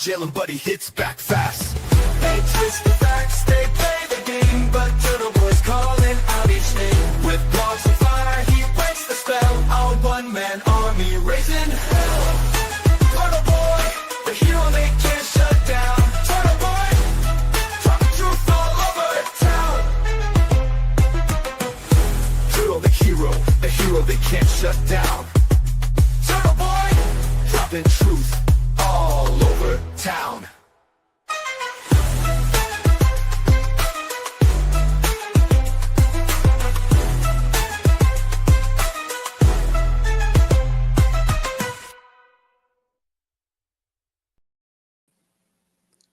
jail him, but he hits back fast. They twist the facts, they play the game, but TurtleBoy's calling out each name. With blogs of fire, he breaks the spell. Our one-man army raising hell. TurtleBoy, the hero they can't shut down. TurtleBoy, talking truth all over town. Turtle the hero they can't shut down. TurtleBoy, dropping truth all over town.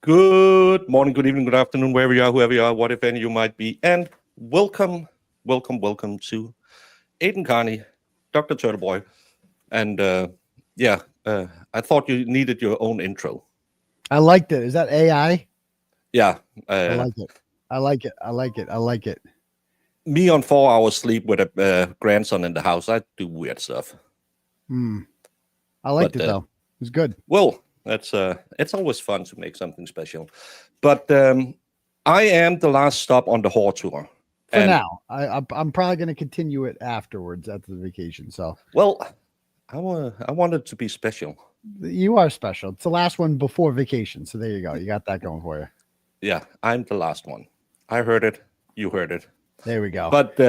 Good morning, good evening, good afternoon, wherever you are, whoever you are, whatever you might be, and welcome to Aiden Kearney, Dr. TurtleBoy, and I thought you needed your own intro. I liked it. Is that AI? Yeah, I like it. Me on 4 hours sleep with a grandson in the house, I do weird stuff. I liked it though. It was good. Well, it's always fun to make something special, but I am the last stop on the whore tour. For now, I'm probably going to continue it afterwards after the vacation. So, well, I want it to be special. You are special. It's the last one before vacation. So there you go. You got that going for you. Yeah, I'm the last one. I heard it. You heard it. There we go. But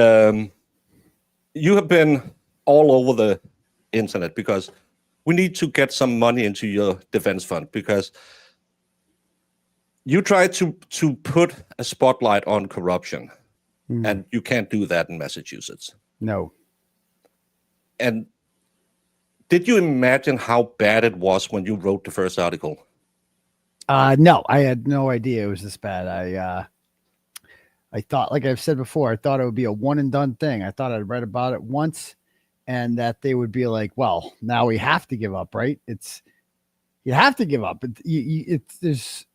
you have been all over the internet because we need to get some money into your defense fund because you try to put a spotlight on corruption, and you can't do that in Massachusetts. No. And did you imagine how bad it was when you wrote the first article? No, I had no idea it was this bad. I thought, like I've said before, I thought it would be a one and done thing. I thought I'd read about it once and that they would be like, well, now we have to give up, right? You have to give up. It's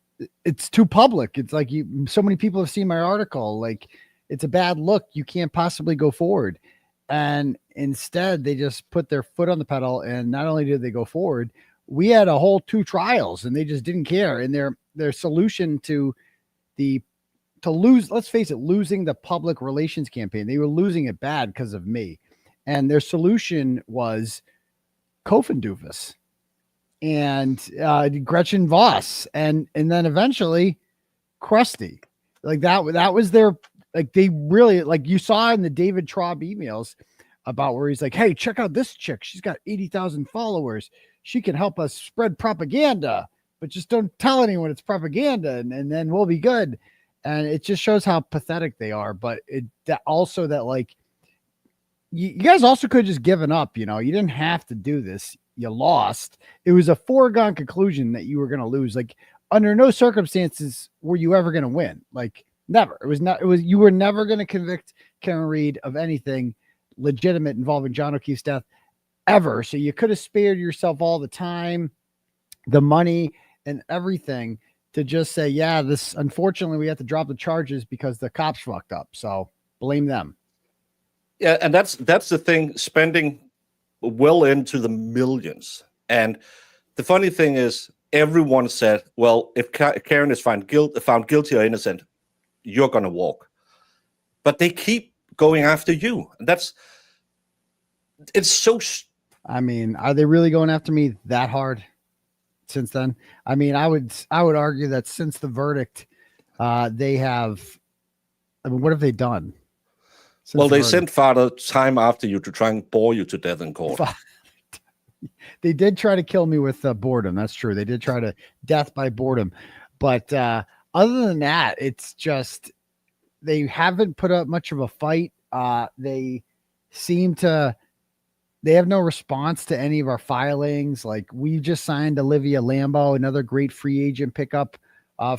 too public. It's like so many people have seen my article. Like, it's a bad look. You can't possibly go forward. And instead, they just put their foot on the pedal. And not only did they go forward, we had a whole 2 trials, and they just didn't care. And their solution to lose, let's face it, losing the public relations campaign, they were losing it bad because of me. And their solution was Kofendoofus and Gretchen Voss, and then eventually Krusty. Like that was their, like, they really, like, you saw in the David Traub emails about where he's like, hey, check out this chick. She's got 80,000 followers. She can help us spread propaganda, but just don't tell anyone it's propaganda, and then we'll be good. And it just shows how pathetic they are. But like, you guys also could have just given up. You didn't have to do this. You lost. It was a foregone conclusion that you were going to lose. Like, under no circumstances were you ever going to win. Like, never. You were never going to convict Karen Reed of anything legitimate involving John O'Keefe's death ever. So you could have spared yourself all the time, the money, and everything to just say, yeah, unfortunately we have to drop the charges because the cops fucked up. So blame them. Yeah, and that's the thing, spending well into the millions. And the funny thing is, everyone said, well, if Karen is found guilty or innocent, you're going to walk. But they keep going after you. And it's so... I mean, are they really going after me that hard since then? I mean, I would argue that since the verdict, they have... I mean, what have they done? Well, they sent Father time after you to try and bore you to death in court. They did try to kill me with boredom. That's true. They did try to death by boredom. But other than that, it's just they haven't put up much of a fight. They have no response to any of our filings. Like, we just signed Olivia Lambeau, another great free agent pickup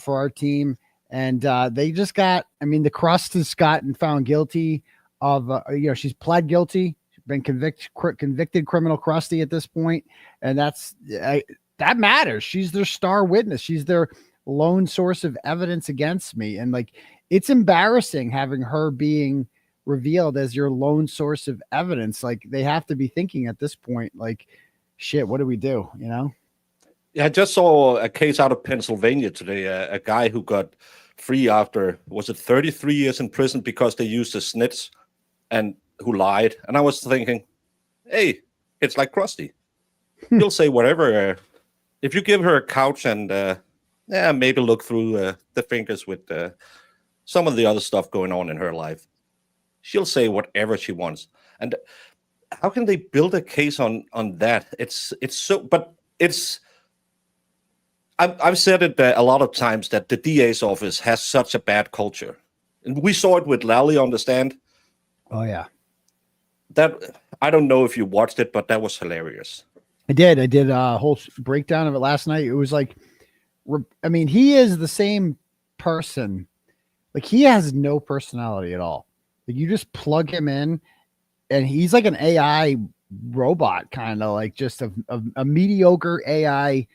for our team. And they just got, I mean, the Crust has gotten found guilty of, she's pled guilty, been convicted criminal Krusty at this point. And that matters. She's their star witness. She's their lone source of evidence against me. And like, it's embarrassing having her being revealed as your lone source of evidence. Like, they have to be thinking at this point, like, shit, what do we do? Yeah, I just saw a case out of Pennsylvania today. A guy who got free after, was it 33 years in prison because they used a snitch and who lied. And I was thinking, hey, it's like Krusty. He'll say whatever. If you give her a couch and maybe look through the fingers with some of the other stuff going on in her life, she'll say whatever she wants. And how can they build a case on that? It's so, but it's. I've said it a lot of times that the DA's office has such a bad culture, and we saw it with Lally on the stand. Oh yeah, that I don't know if you watched it, but that was hilarious. I did a whole breakdown of it last night. It was like, I mean, he is the same person. Like, he has no personality at all. Like, you just plug him in and he's like an AI robot, kind of like just a mediocre AI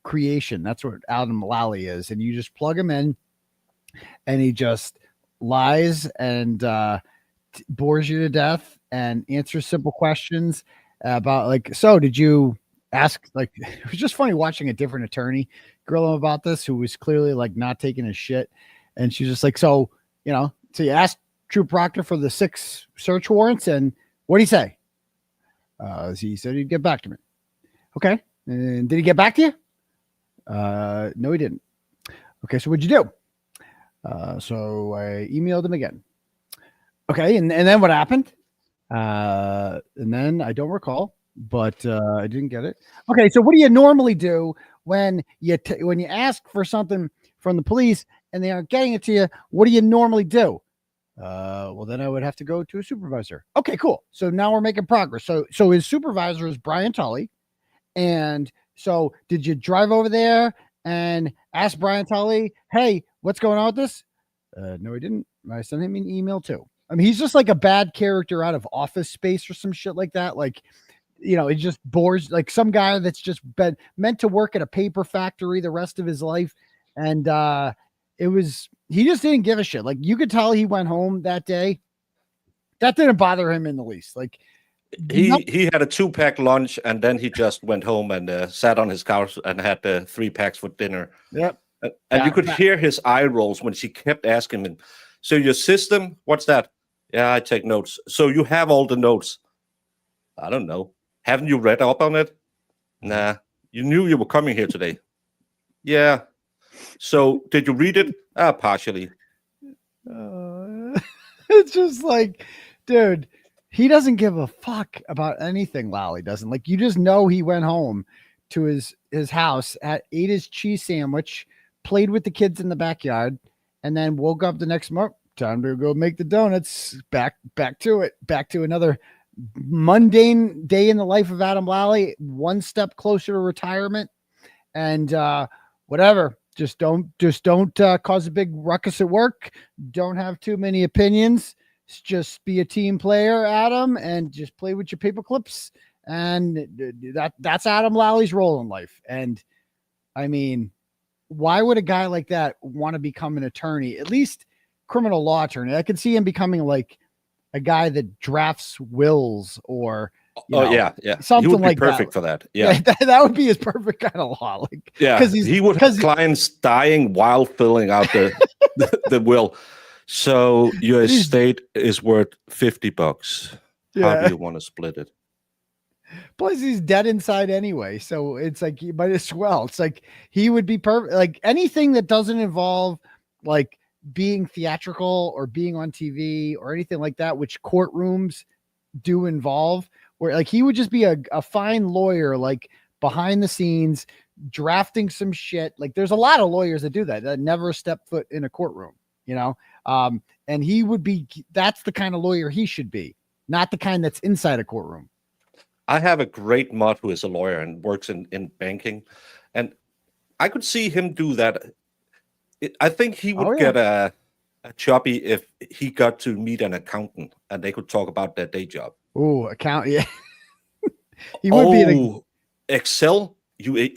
creation. That's what Adam Lally is. And you just plug him in and he just lies and bores you to death and answers simple questions about, like, so did you ask, like, it was just funny watching a different attorney grill him about this, who was clearly like not taking his shit. And she's just like, so, you know, so you asked True Proctor for the 6 search warrants, and what did he say? He said he'd get back to me. Okay. And did he get back to you? No, he didn't. Okay, so what'd you do? So I emailed him again. Okay, and then what happened? And then I don't recall, but I didn't get it. Okay, so what do you normally do when you ask for something from the police and they aren't getting it to you? What do you normally do? Well, then I would have to go to a supervisor. Okay, cool. So now we're making progress. So his supervisor is Brian Tully. And so did you drive over there and ask Brian Tully, hey, what's going on with this? No, he didn't. I sent him an email too. I mean, he's just like a bad character out of Office Space or some shit like that. Like, you know, it just bores, like some guy that's just been meant to work at a paper factory the rest of his life. And he just didn't give a shit. Like, you could tell he went home that day. That didn't bother him in the least. Like, he had a 2-pack lunch, and then he just went home and sat on his couch and had 3 packs for dinner. Yep. And you could hear his eye rolls when she kept asking him, so your system, what's that? Yeah, I take notes. So you have all the notes. I don't know. Haven't you read up on it? Nah. You knew you were coming here today. Yeah. So did you read it? Partially. It's just like, dude, he doesn't give a fuck about anything. Lally doesn't. Like, you just know he went home to his house, ate his cheese sandwich, played with the kids in the backyard, and then woke up the next morning. Time to go make the donuts. Back to it. Back to another mundane day in the life of Adam Lally. One step closer to retirement, and whatever. Just don't cause a big ruckus at work. Don't have too many opinions. Just be a team player, Adam, and just play with your paper clips. And that's Adam Lally's role in life. And I mean, why would a guy like that want to become an attorney? At least criminal law attorney. I could see him becoming like a guy that drafts wills or yeah, something he would be like perfect that. for that. Yeah, that would be his perfect kind of law. Like, yeah, he would have clients dying while filling out the will. So your estate is worth $50. How do you want to split it? Plus, he's dead inside anyway, so it's like he might as well. It's like he would be perfect. Like, anything that doesn't involve like being theatrical or being on TV or anything like that, which courtrooms do involve, where like he would just be a fine lawyer, like behind the scenes, drafting some shit. Like, there's a lot of lawyers that do that never step foot in a courtroom, you know? And he would be, that's the kind of lawyer he should be, not the kind that's inside a courtroom. I have a great mod who is a lawyer and works in banking, and I could see him do that. I think he would get a choppy if he got to meet an accountant and they could talk about their day job. Oh, yeah. He would be Excel. I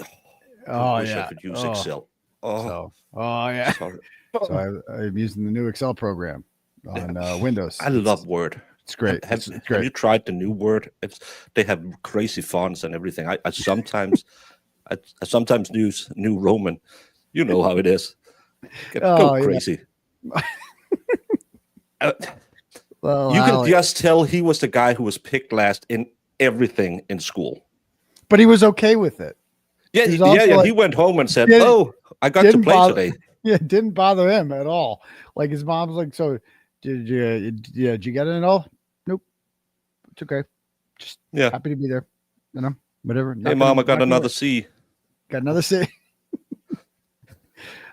wish I could use Excel. Yeah. Sorry. So I'm using the new Excel program on Windows. I love Word. It's great. Have great. you tried the new Word? They have crazy fonts and everything. I sometimes I sometimes use New Roman. You know how it is. Go Oh, crazy. Well, You can just tell he was the guy who was picked last in everything in school. but he was okay with it. Yeah, He was also yeah. like- He went home and said, Didn't- "Oh, I got to didn't play bother- today." Yeah, it didn't bother him at all. Like his mom's like, so did you get it and all? Nope. It's okay. Just Yeah. happy to be there. You know, whatever. Hey, Mom, I got another C. Got another C.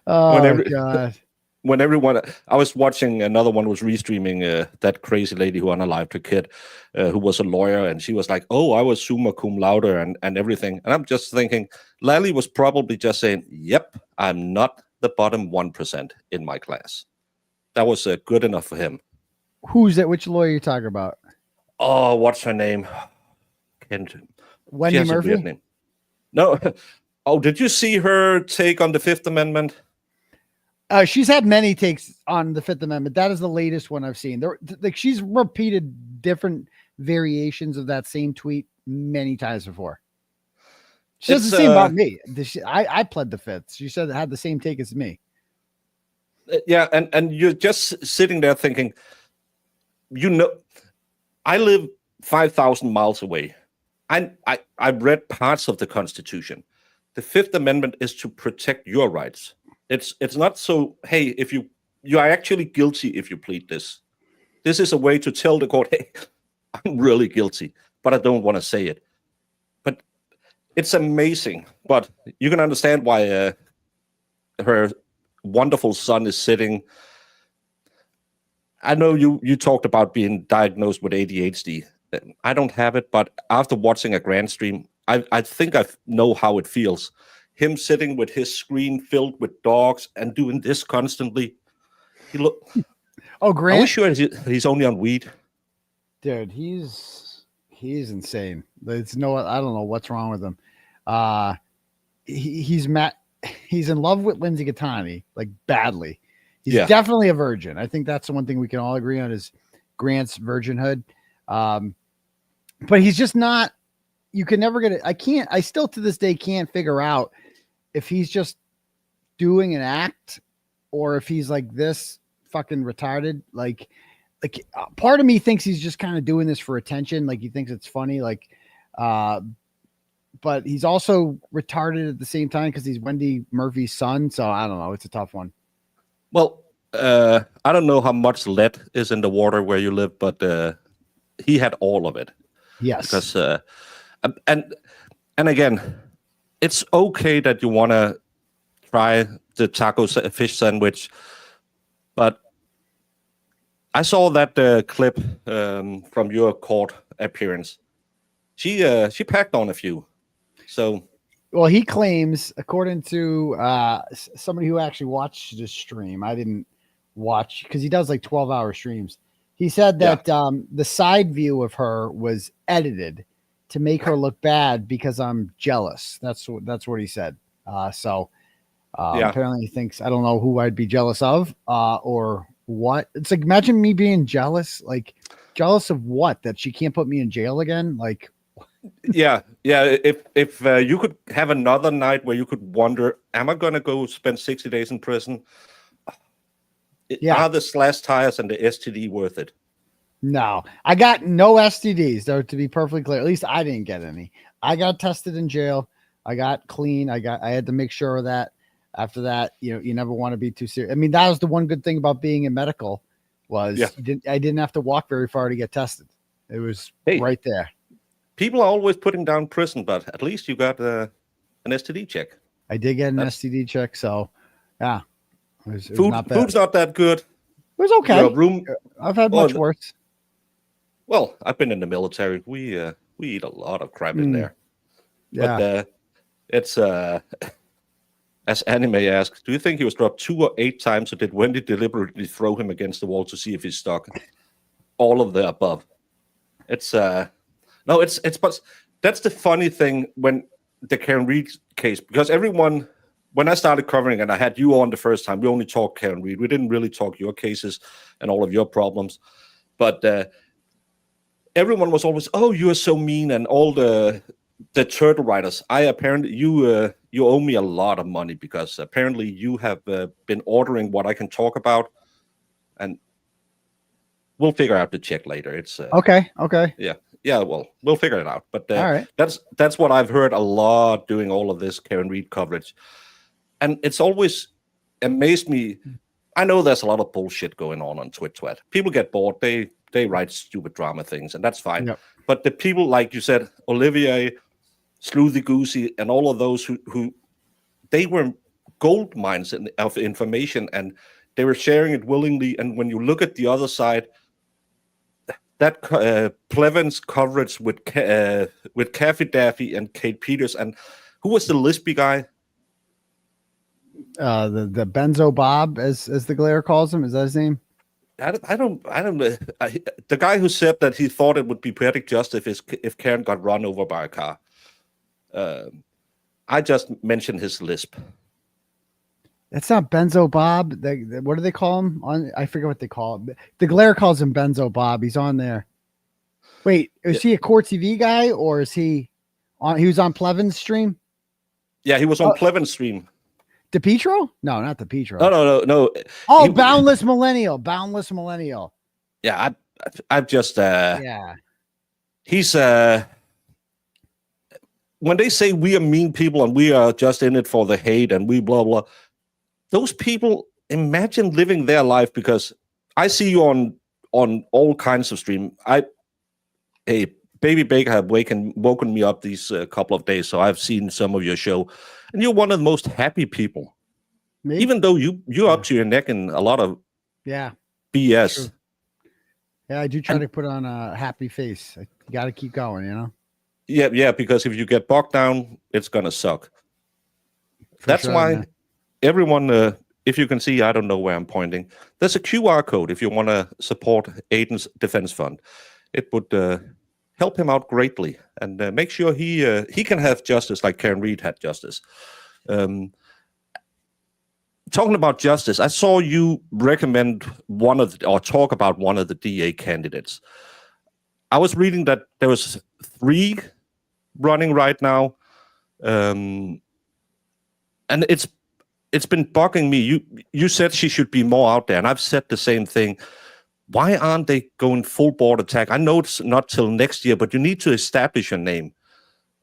Oh God. When everyone, I was watching another one was restreaming that crazy lady who unalived her kid, who was a lawyer, and she was like, "Oh, I was summa cum laude and everything," and I'm just thinking, Lally was probably just saying, "Yep, I'm not the bottom 1% in my class." That was good enough for him. Who's that? Which lawyer you talking about? Oh, what's her name? Kent. Wendy Murphy? Name. No. Oh, did you see her take on the Fifth Amendment? She's had many takes on the Fifth Amendment. That is the latest one I've seen. There, like she's repeated different variations of that same tweet many times before. She says the same about me. I pled the Fifth. She said it had the same take as me. Yeah, and you're just sitting there thinking, I live 5,000 miles away. I read parts of the Constitution. The Fifth Amendment is to protect your rights. It's not so, hey, if you are actually guilty if you plead this. This is a way to tell the court, hey, I'm really guilty, but I don't want to say it. But it's amazing. But you can understand why her wonderful son is sitting. I know you talked about being diagnosed with ADHD. I don't have it, but after watching a grand stream, I think I know how it feels. Him sitting with his screen filled with dogs and doing this constantly. Oh, Grant. I wish he's only on weed. Dude, he's insane. It's I don't know what's wrong with him. He's in love with Lindsay Gattani, like badly. He's definitely a virgin. I think that's the one thing we can all agree on is Grant's virginhood. But he's just not. You can never get it. I still to this day can't figure out if he's just doing an act or if he's like this fucking retarded. Like part of me thinks he's just kind of doing this for attention. Like he thinks it's funny. Like, but he's also retarded at the same time because he's Wendy Murphy's son. So I don't know. It's a tough one. Well, I don't know how much lead is in the water where you live, but he had all of it. Yes. Because and again, it's okay that you want to try the taco fish sandwich, but I saw that clip from your court appearance. She packed on a few. So, well, he claims, according to somebody who actually watched the stream, I didn't watch because he does like 12-hour streams. He said that the side view of her was edited to make her look bad because I'm jealous. That's what he said. Apparently he thinks I don't know who I'd be jealous of or what. It's like imagine me being jealous. Like jealous of what? That she can't put me in jail again? Like yeah. If you could have another night where you could wonder, am I gonna go spend 60 days in prison? Are the slash tires and the STD worth it? No, I got no STDs though. To be perfectly clear, at least I didn't get any. I got tested in jail. I got clean. I had to make sure of that. After that, you never want to be too serious. I mean, that was the one good thing about being in medical was I didn't have to walk very far to get tested. It was right there. People are always putting down prison, but at least you got an STD check. I did get an STD check, so yeah. Food's not that good. It was okay. I've had much worse. Well, I've been in the military. We eat a lot of crap in there. Yeah. But it's as Anime asks, do you think he was dropped 2 or 8 times, or did Wendy deliberately throw him against the wall to see if he's stuck? All of the above. It's but that's the funny thing when the Karen Reed case, because everyone, when I started covering and I had you on the first time, we only talked Karen Reed. We didn't really talk your cases and all of your problems. But everyone was always, oh, you are so mean, and all the the turtle writers. I apparently you owe me a lot of money because apparently you have been ordering what I can talk about, and we'll figure out the check later. It's Okay. yeah. Well, we'll figure it out. But All right. that's what I've heard a lot doing all of this Karen Reed coverage, and it's always amazed me. I know there's a lot of bullshit going on Twit. People get bored. They write stupid drama things, and that's fine. Yep. But the people, like you said, Olivier, Sleuthy Goosey, and all of those who they were gold mines of information, and they were sharing it willingly. And when you look at the other side, that Plevin's coverage with Caffey Daffy and Kate Peters, and who was the Lispy guy? The Benzo Bob, as the Glare calls him, is that his name? I don't know. The guy who said that he thought it would be poetic justice if Karen got run over by a car. I just mentioned his lisp. That's not Benzo Bob. What do they call him? I forget what they call him. The Glare calls him Benzo Bob. He's on there. Wait, is he a Court TV guy or is he on? He was on Plevin's stream. Yeah, he was on Plevin's stream. DePietro? No, not DePietro. No. Oh, Boundless Millennial. Yeah, I've just yeah. He's when they say we are mean people and we are just in it for the hate and we blah blah, those people, imagine living their life, because I see you on all kinds of stream. Hey, Baby Baker have woken me up these couple of days, so I've seen some of your show, and you're one of the most happy people. Me? Even though you're up to your neck in a lot of BS. True. Yeah, I do try to put on a happy face. You got to keep going, you know? Yeah, because if you get bogged down, it's going to suck. That's why everyone, if you can see, I don't know where I'm pointing, there's a QR code if you want to support Aiden's Defense Fund. It would help him out greatly and make sure he can have justice like Karen Reed had justice. Talking about justice, I saw you recommend talk about one of the DA candidates. I was reading that there was 3 running right now, and it's been bugging me. You said she should be more out there, and I've said the same thing. Why aren't they going full board attack? I know it's not till next year, but you need to establish your name.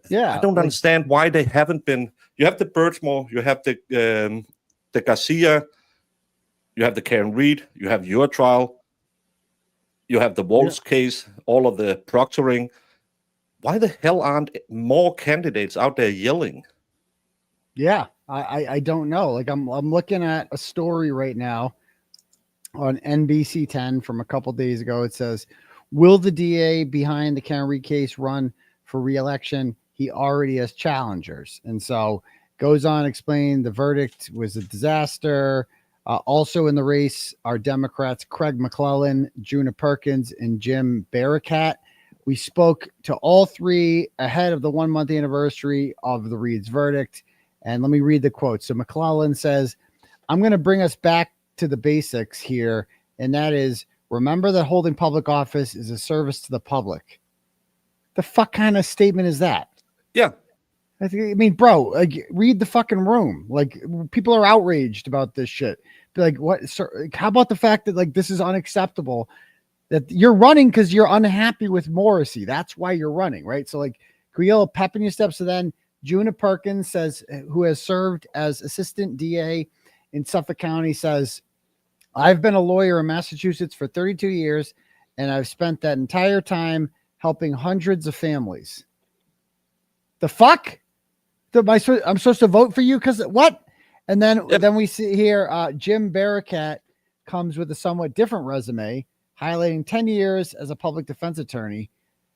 Yeah, I don't understand why they haven't been. You have the Birchmore, you have the Garcia, you have the Karen Reed, you have your trial, you have the Waltz case, all of the proctoring. Why the hell aren't more candidates out there yelling? Yeah, I don't know. Like I'm looking at a story right now on NBC 10 from a couple days ago. It says, will the DA behind the Karen Reed case run for re-election? He already has challengers. And so goes on explaining the verdict was a disaster. Also in the race are Democrats Craig McClellan, Juna Perkins, and Jim Barakat. We spoke to all 3 ahead of the 1-month anniversary of the Reed's verdict. And let me read the quote. So McClellan says, I'm going to bring us back to the basics here. And that is, remember that holding public office is a service to the public. The fuck kind of statement is that? Yeah. I mean, bro, like, read the fucking room. Like, people are outraged about this shit. Be like, what? Sir, how about the fact that, like, this is unacceptable? That you're running because you're unhappy with Morrissey. That's why you're running, right? So, like, can we yell pep in your steps? So then Juna Perkins says, who has served as assistant DA in Suffolk County, says, I've been a lawyer in Massachusetts for 32 years, and I've spent that entire time helping hundreds of families. The fuck? I'm supposed to vote for you because what? And then we see here Jim Barakat comes with a somewhat different resume, highlighting 10 years as a public defense attorney.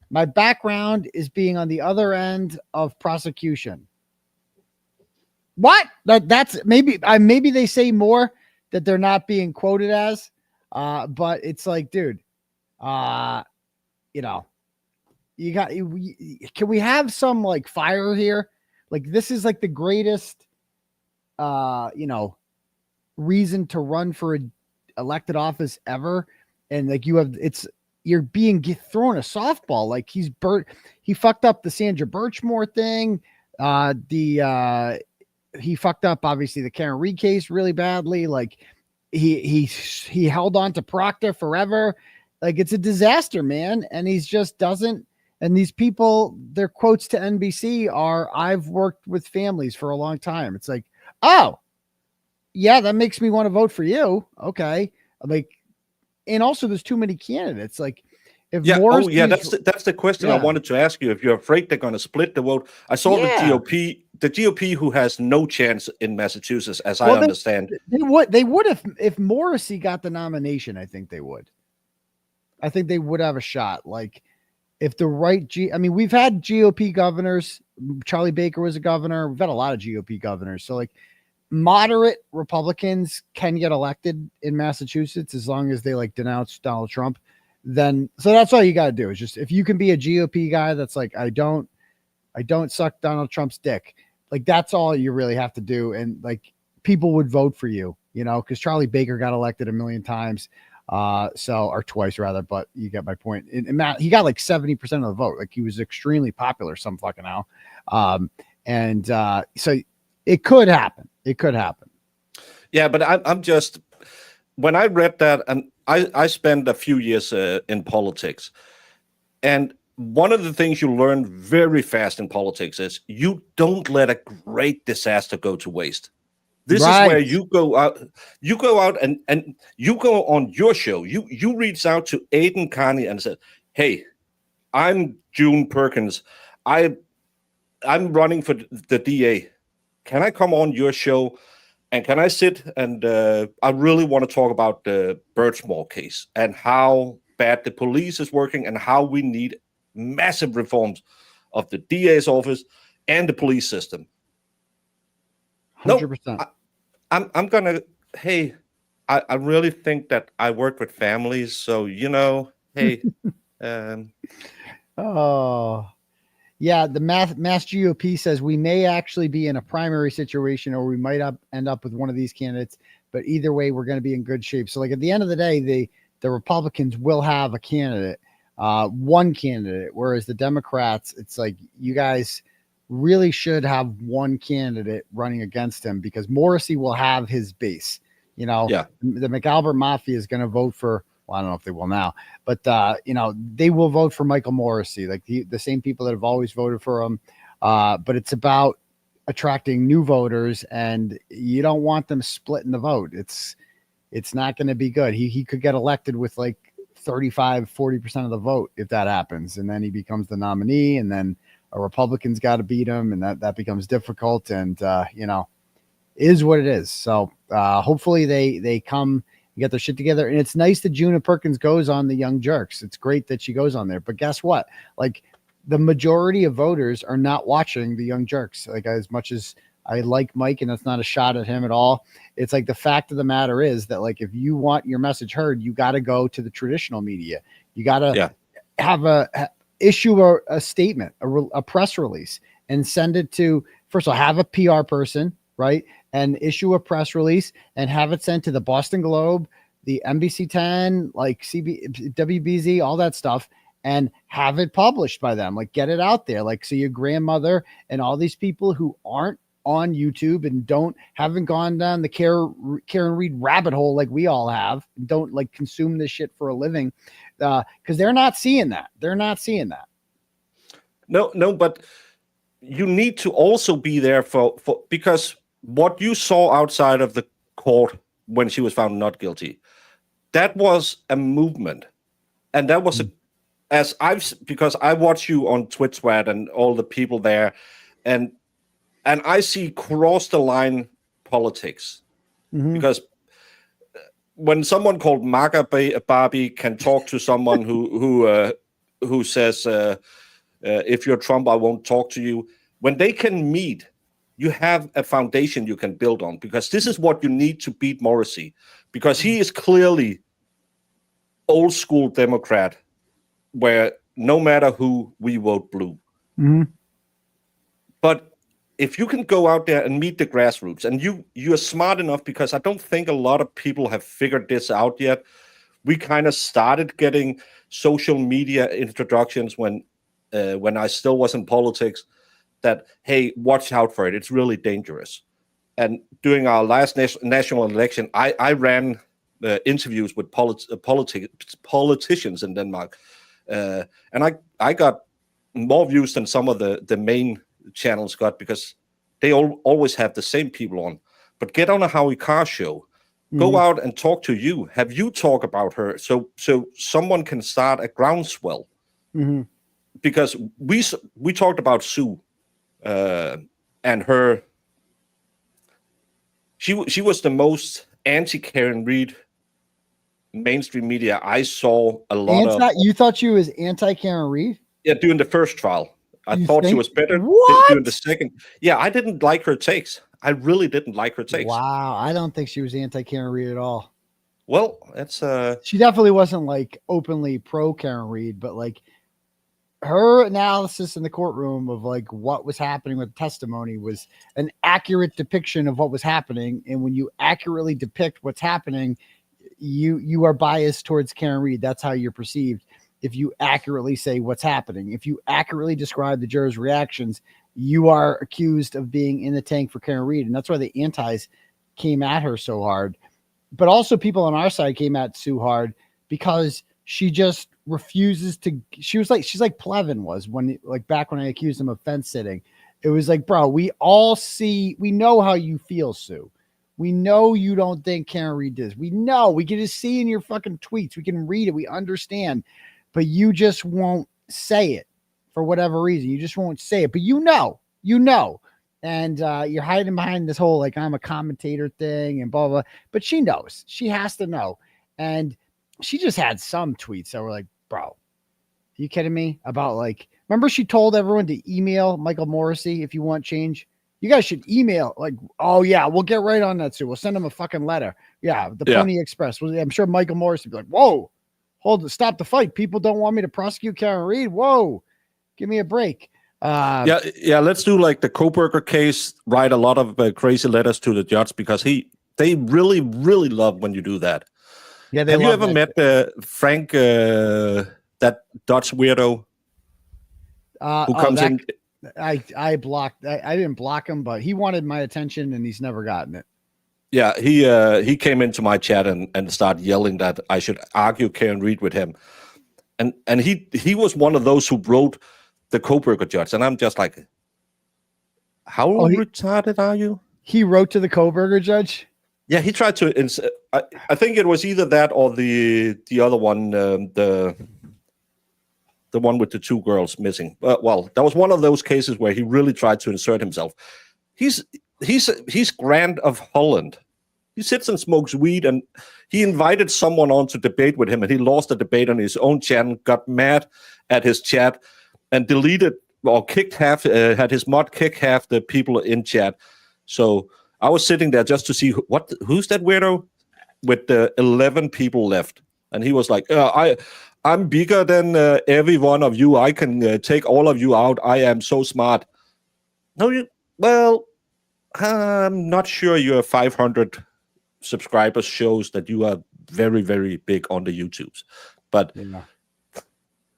My background is being on the other end of prosecution. What? That's maybe they say more that they're not being quoted as, but it's like, dude, you know, can we have some like fire here? Like, this is like the greatest, reason to run for an elected office ever. And like, you're being thrown a softball. Like he fucked up the Sandra Birchmore thing. He fucked up obviously the Karen Reed case really badly. Like he held on to Proctor forever. Like it's a disaster, man. And he's just doesn't. And these people, their quotes to NBC are, "I've worked with families for a long time." It's like, oh, yeah, that makes me want to vote for you. Okay, like, and also there's too many candidates. Like, if that's the question I wanted to ask you. If you're afraid they're going to split the vote, I saw the GOP, who has no chance in Massachusetts, as I understand. They would if Morrissey got the nomination. I think they would. I think they would have a shot. Like, if the right I mean, we've had GOP governors. Charlie Baker was a governor. We've had a lot of GOP governors. So like, moderate Republicans can get elected in Massachusetts as long as they like denounce Donald Trump. Then, so that's all you got to do is just, if you can be a GOP guy that's like, I don't suck Donald Trump's dick. Like, that's all you really have to do. And like, people would vote for you, because Charlie Baker got elected a million times. Or twice rather, but you get my point. And Matt, he got like 70% of the vote. Like, he was extremely popular some fucking now. So it could happen. It could happen. Yeah, but I'm just, when I read that, and I spent a few years in politics, and one of the things you learn very fast in politics is you don't let a great disaster go to waste. This is where you go out and you go on your show. You reach out to Aidan Kearney and said, "Hey, I'm June Perkins. I'm running for the DA. Can I come on your show? And can I sit and I really want to talk about the Birchmore case and how bad the police is working and how we need massive reforms of the DA's office and the police system." 100%. No, I'm gonna. Hey, I really think that I work with families, so hey. Oh, yeah. The Mass GOP says we may actually be in a primary situation, or we might end up with one of these candidates. But either way, we're going to be in good shape. So, like, at the end of the day, the Republicans will have a candidate, one candidate, whereas the Democrats, it's like, you guys really should have one candidate running against him, because Morrissey will have his base. The McAlbert Mafia is going to vote for, well, I don't know if they will now, but they will vote for Michael Morrissey, like the same people that have always voted for him. But it's about attracting new voters, and you don't want them splitting the vote. It's not going to be good. He could get elected with like 35-40% of the vote if that happens, and then he becomes the nominee, and then a Republican's got to beat him, and that becomes difficult. And is what it is. So hopefully they come and get their shit together. And it's nice that Juna Perkins goes on the Young Jerks. It's great that she goes on there. But guess what? Like, the majority of voters are not watching the Young Jerks. Like, as much as I like Mike, and that's not a shot at him at all, it's like, the fact of the matter is that, like, if you want your message heard, you got to go to the traditional media. You got to issue a statement, a press release, and send it to, first of all, have a PR person, right? And issue a press release and have it sent to the Boston Globe, the NBC 10, like WBZ, all that stuff, and have it published by them. Like, get it out there. Like, so your grandmother and all these people who aren't on YouTube and haven't gone down the Karen Reed rabbit hole like we all have, don't like consume this shit for a living, because they're not seeing that. They're not seeing that. No, but you need to also be there for because what you saw outside of the court when she was found not guilty, that was a movement, and that was because I watch you on Twitch Sweat and all the people there, and I see cross the line politics, because when someone called Maga Barbie can talk to someone who says, if you're Trump, I won't talk to you. When they can meet, you have a foundation you can build on, because this is what you need to beat Morrissey, because he is clearly old school Democrat, where no matter who, we vote blue. But if you can go out there and meet the grassroots, and you're smart enough, because I don't think a lot of people have figured this out yet, we kind of started getting social media introductions when I still was in politics. That, hey, watch out for it. It's really dangerous. And during our last national election, I ran interviews with politicians in Denmark, and I got more views than some of the main channels got, because they always have the same people on. But get on a Howie Carr show, go out and talk to you. Have you talk about her, so someone can start a groundswell. Because we talked about Sue and her. She was the most anti-Karen Reed mainstream media I saw a lot of. You thought she was anti-Karen Reed? Yeah, during the first trial. I thought she was better during the second. Yeah, I didn't like her takes. I really didn't like her takes. Wow, I don't think she was anti-Karen Reed at all. Well, that's she definitely wasn't like openly pro Karen Reed, but like her analysis in the courtroom of like what was happening with testimony was an accurate depiction of what was happening. And when you accurately depict what's happening, you are biased towards Karen Reed. That's how you're perceived. If you accurately say what's happening, if you accurately describe the jurors' reactions, you are accused of being in the tank for Karen Reed. And that's why the antis came at her so hard. But also people on our side came at Sue hard because she just refuses to. She's like Plevin was back when I accused him of fence sitting. It was like, bro, we know how you feel, Sue. We know you don't think Karen Reed does. We know, we can just see in your fucking tweets. We can read it. We understand, but you just won't say it for whatever reason. You just won't say it, but you know, and you're hiding behind this whole, like, I'm a commentator thing and blah, blah, blah. But she knows, she has to know. And she just had some tweets that were like, bro, are you kidding me? About like, remember she told everyone to email Michael Morrissey if you want change. You guys should email, like, oh yeah, we'll get right on that, Sue. We'll send him a fucking letter. Yeah, the Pony Express. I'm sure Michael Morrissey would be like, whoa, stop the fight. People don't want me to prosecute Karen Reed. Whoa, give me a break. Yeah. Let's do like the Coburger case. Write a lot of crazy letters to the judge, because they really, really love when you do that. Yeah, have you ever met Frank, that Dutch weirdo who comes in? I blocked. I didn't block him, but he wanted my attention and he's never gotten it. Yeah, he came into my chat and started yelling that I should argue Karen Reed with him, and he was one of those who wrote the Coburger judge, and I'm just like, how retarded are you? He wrote to the Coburger judge. Yeah, he tried to. I think it was either that or the other one, the one with the two girls missing. Well, that was one of those cases where he really tried to insert himself. He's Grand of Holland. He sits and smokes weed, and he invited someone on to debate with him, and he lost the debate on his own channel, got mad at his chat, and deleted or kicked had his mod kick half the people in chat. So I was sitting there just to see who's that weirdo with the 11 people left, and he was like, I'm bigger than every one of you. I can take all of you out. I am so smart. No, I'm not sure your 500 subscribers shows that you are very, very big on the YouTubes. But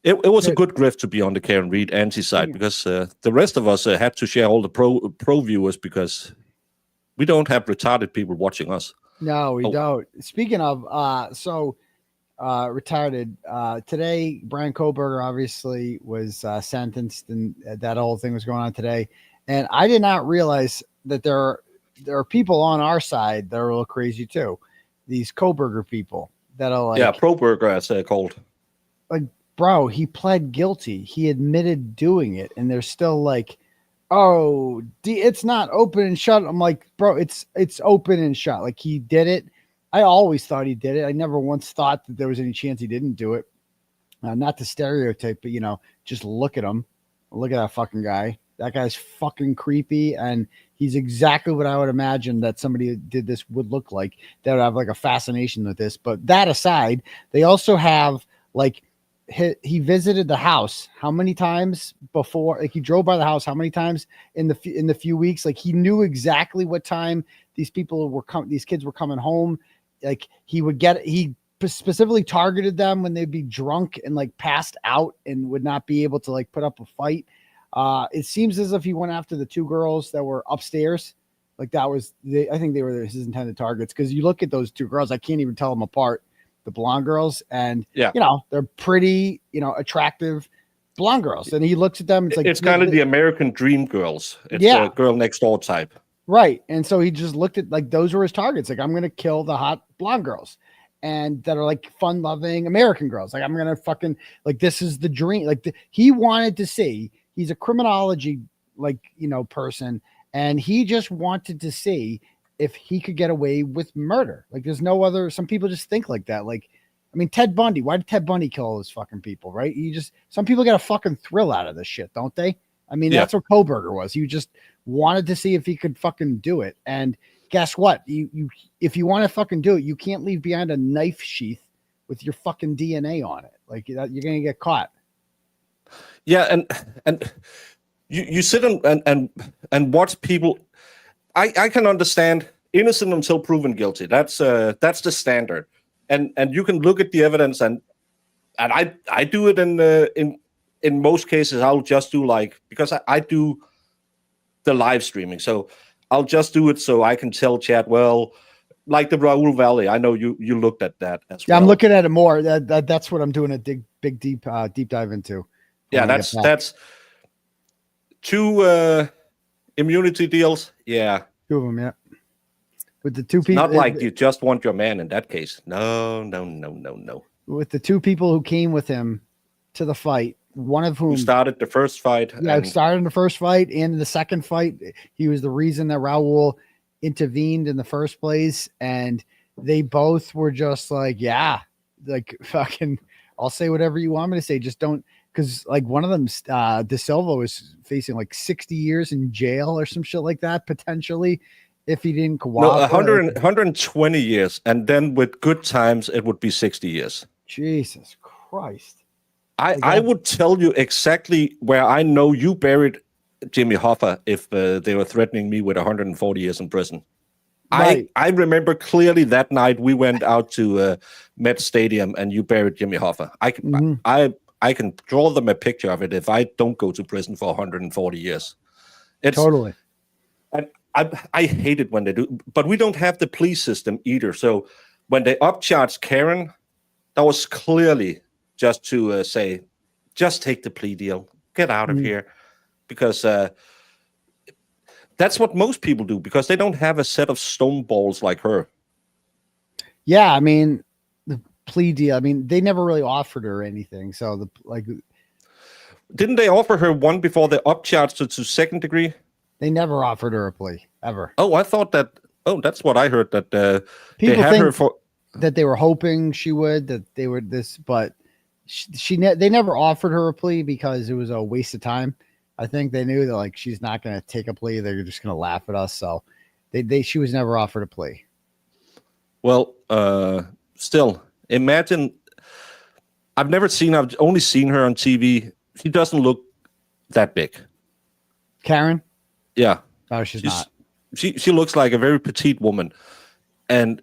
it was a good grift to be on the Karen Reed anti-side, because the rest of us had to share all the pro viewers, because we don't have retarded people watching us. No, we don't. Speaking of, retarded, today, Brian Coburger obviously was sentenced, and that whole thing was going on today. And I did not realize that there are people on our side that are a little crazy too. These Coburger people that are like, pro-burger, as they're called. Like, bro, he pled guilty. He admitted doing it, and they're still like, oh, it's not open and shut. I'm like, bro, it's open and shut. Like, he did it. I always thought he did it. I never once thought that there was any chance he didn't do it. Not to stereotype, but just look at him. Look at that fucking guy. That guy's fucking creepy, and he's exactly what I would imagine that somebody who did this would look like. That would have like a fascination with this. But that aside, they also have like, he visited the house how many times before? Like, he drove by the house how many times in the few weeks? Like, he knew exactly what time these kids were coming home. Like, he specifically targeted them when they'd be drunk and like passed out and would not be able to like put up a fight. It seems as if he went after the two girls that were upstairs. Like that was, I think they were his intended targets. Cause you look at those two girls, I can't even tell them apart, the blonde girls. And, Yeah. you know, they're pretty, you know, attractive blonde girls. And he looks at them. It's like, it's kind of the American dream girls. It's a girl next door type. Right. And so he just looked at like, those were his targets. Like, I'm going to kill the hot blonde girls and that are like fun loving American girls. Like, I'm going to fucking, like, this is the dream. Like he wanted to see, he's a criminology, like, you know, person. And he just wanted to see if he could get away with murder. Like there's no other, some people just think like that. Like, I mean, Ted Bundy, why did Ted Bundy kill all those fucking people? Right. Some people get a fucking thrill out of this shit, don't they? I mean, that's what Coburger was. He just wanted to see if he could fucking do it. And guess what? If you want to fucking do it, you can't leave behind a knife sheath with your fucking DNA on it. Like you're going to get caught. Yeah. And you sit and watch people. I can understand innocent until proven guilty. That's the standard. And you can look at the evidence and I do it in most cases. I'll just do like, because I do the live streaming, so I'll just do it so I can tell chat, well, like the Raul Valley. I know you looked at that as well. Yeah, I'm looking at it more. That's what I'm doing a big deep dive into. Yeah, that's 2 immunity deals. Yeah. 2 of them, yeah. With the 2 people. Not like you just want your man in that case. No. With the 2 people who came with him to the fight, one of whom started the first fight. Yeah, started in the first fight and in the second fight. He was the reason that Raul intervened in the first place. And they both were just like, yeah, like fucking, I'll say whatever you want me to say. Just don't. Because like one of them, De Silva was facing like 60 years in jail or some shit like that, potentially, if he didn't cooperate. No, 120 years. And then with good times, it would be 60 years. Jesus Christ. I would tell you exactly where I know you buried Jimmy Hoffa if they were threatening me with 140 years in prison. Right. I remember clearly that night we went out to Met Stadium and you buried Jimmy Hoffa. I can draw them a picture of it if I don't go to prison for 140 years. Totally. And I hate it when they do, but we don't have the plea system either. So when they upcharged Karen, that was clearly just to say, just take the plea deal, get out of here. Because that's what most people do, because they don't have a set of stone balls like her. Yeah, I mean, plea deal. I mean, they never really offered her anything. So didn't they offer her one before they upcharged her to second degree? They never offered her a plea ever. Oh, I thought that. Oh, that's what I heard, that people they had think her for that they were hoping she would, that they would this, but they never offered her a plea because it was a waste of time. I think they knew that like she's not going to take a plea. They're just going to laugh at us. So she was never offered a plea. Well, still. Imagine, I've only seen her on TV. She doesn't look that big. Karen? Yeah. Oh, she's not. She looks like a very petite woman. And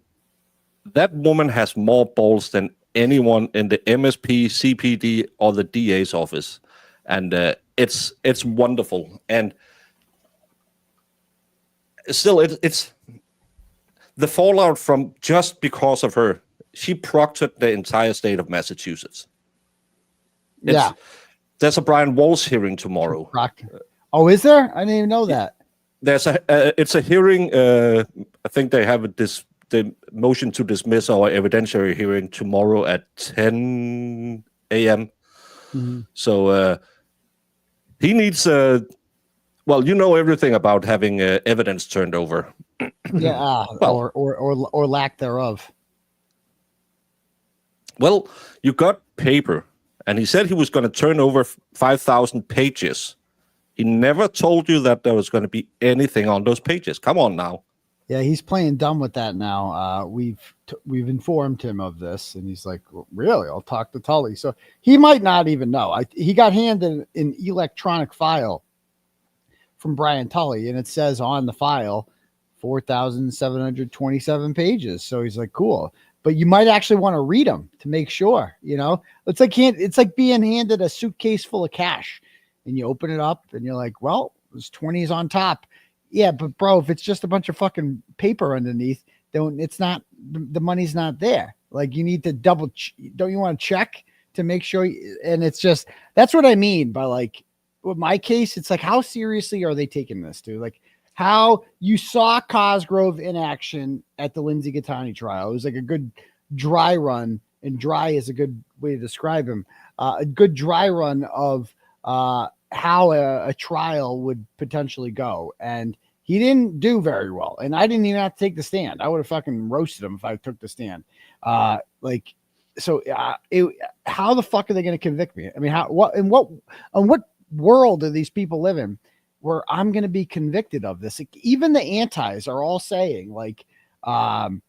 that woman has more balls than anyone in the MSP, CPD, or the DA's office. And it's wonderful. And still, it's the fallout from just because of her. She proctored the entire state of Massachusetts. There's a Brian Walsh hearing tomorrow. Oh, is there? I didn't even know that. It's a hearing. I think they have the motion to dismiss our evidentiary hearing tomorrow at 10 a.m. Mm-hmm. So he needs well, you know everything about having evidence turned over. Yeah, well, or lack thereof. Well, you got paper, and he said he was going to turn over 5,000 pages. He never told you that there was going to be anything on those pages. Come on now. Yeah, he's playing dumb with that now. We've informed him of this, and he's like, well, really? I'll talk to Tully. So he might not even know. He got handed an electronic file from Brian Tully, and it says on the file 4,727 pages. So he's like, cool. but you might actually want to read them to make sure, it's like being handed a suitcase full of cash and you open it up and you're like, well, there's 20s on top. Yeah. But bro, if it's just a bunch of fucking paper underneath, then it's not, the money's not there. Like you need to don't you want to check to make sure? And it's just, that's what I mean by like, with my case, it's like, how seriously are they taking this, dude? Like how you saw Cosgrove in action at the Lindsay Gattani trial. It was like a good dry run, and dry is a good way to describe him. A good dry run of how a trial would potentially go. And he didn't do very well. And I didn't even have to take the stand. I would have fucking roasted him if I took the stand. How the fuck are they going to convict me? I mean, what world do these people live in where I'm going to be convicted of this? Like, even the antis are all saying like, I've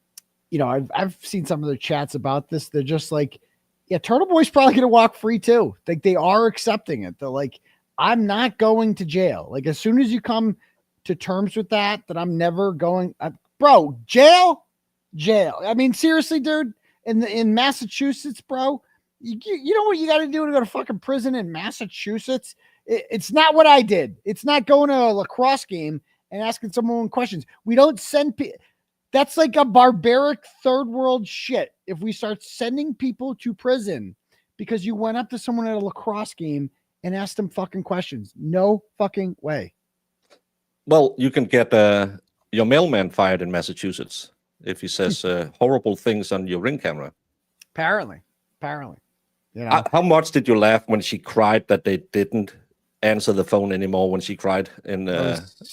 seen some of their chats about this. They're just like, yeah, TurtleBoy's probably going to walk free too. Like they are accepting it. They're like, I'm not going to jail. Like as soon as you come to terms with that I'm never going, bro, jail. I mean, seriously, dude, in Massachusetts, bro, you know what you got to do to go to fucking prison in Massachusetts? It's not what I did. It's not going to a lacrosse game and asking someone questions. We don't send people. That's like a barbaric third world shit. If we start sending people to prison because you went up to someone at a lacrosse game and asked them fucking questions, no fucking way. Well, you can get your mailman fired in Massachusetts if he says horrible things on your Ring camera. Apparently. How much did you laugh when she cried that they didn't answer the phone anymore when she cried?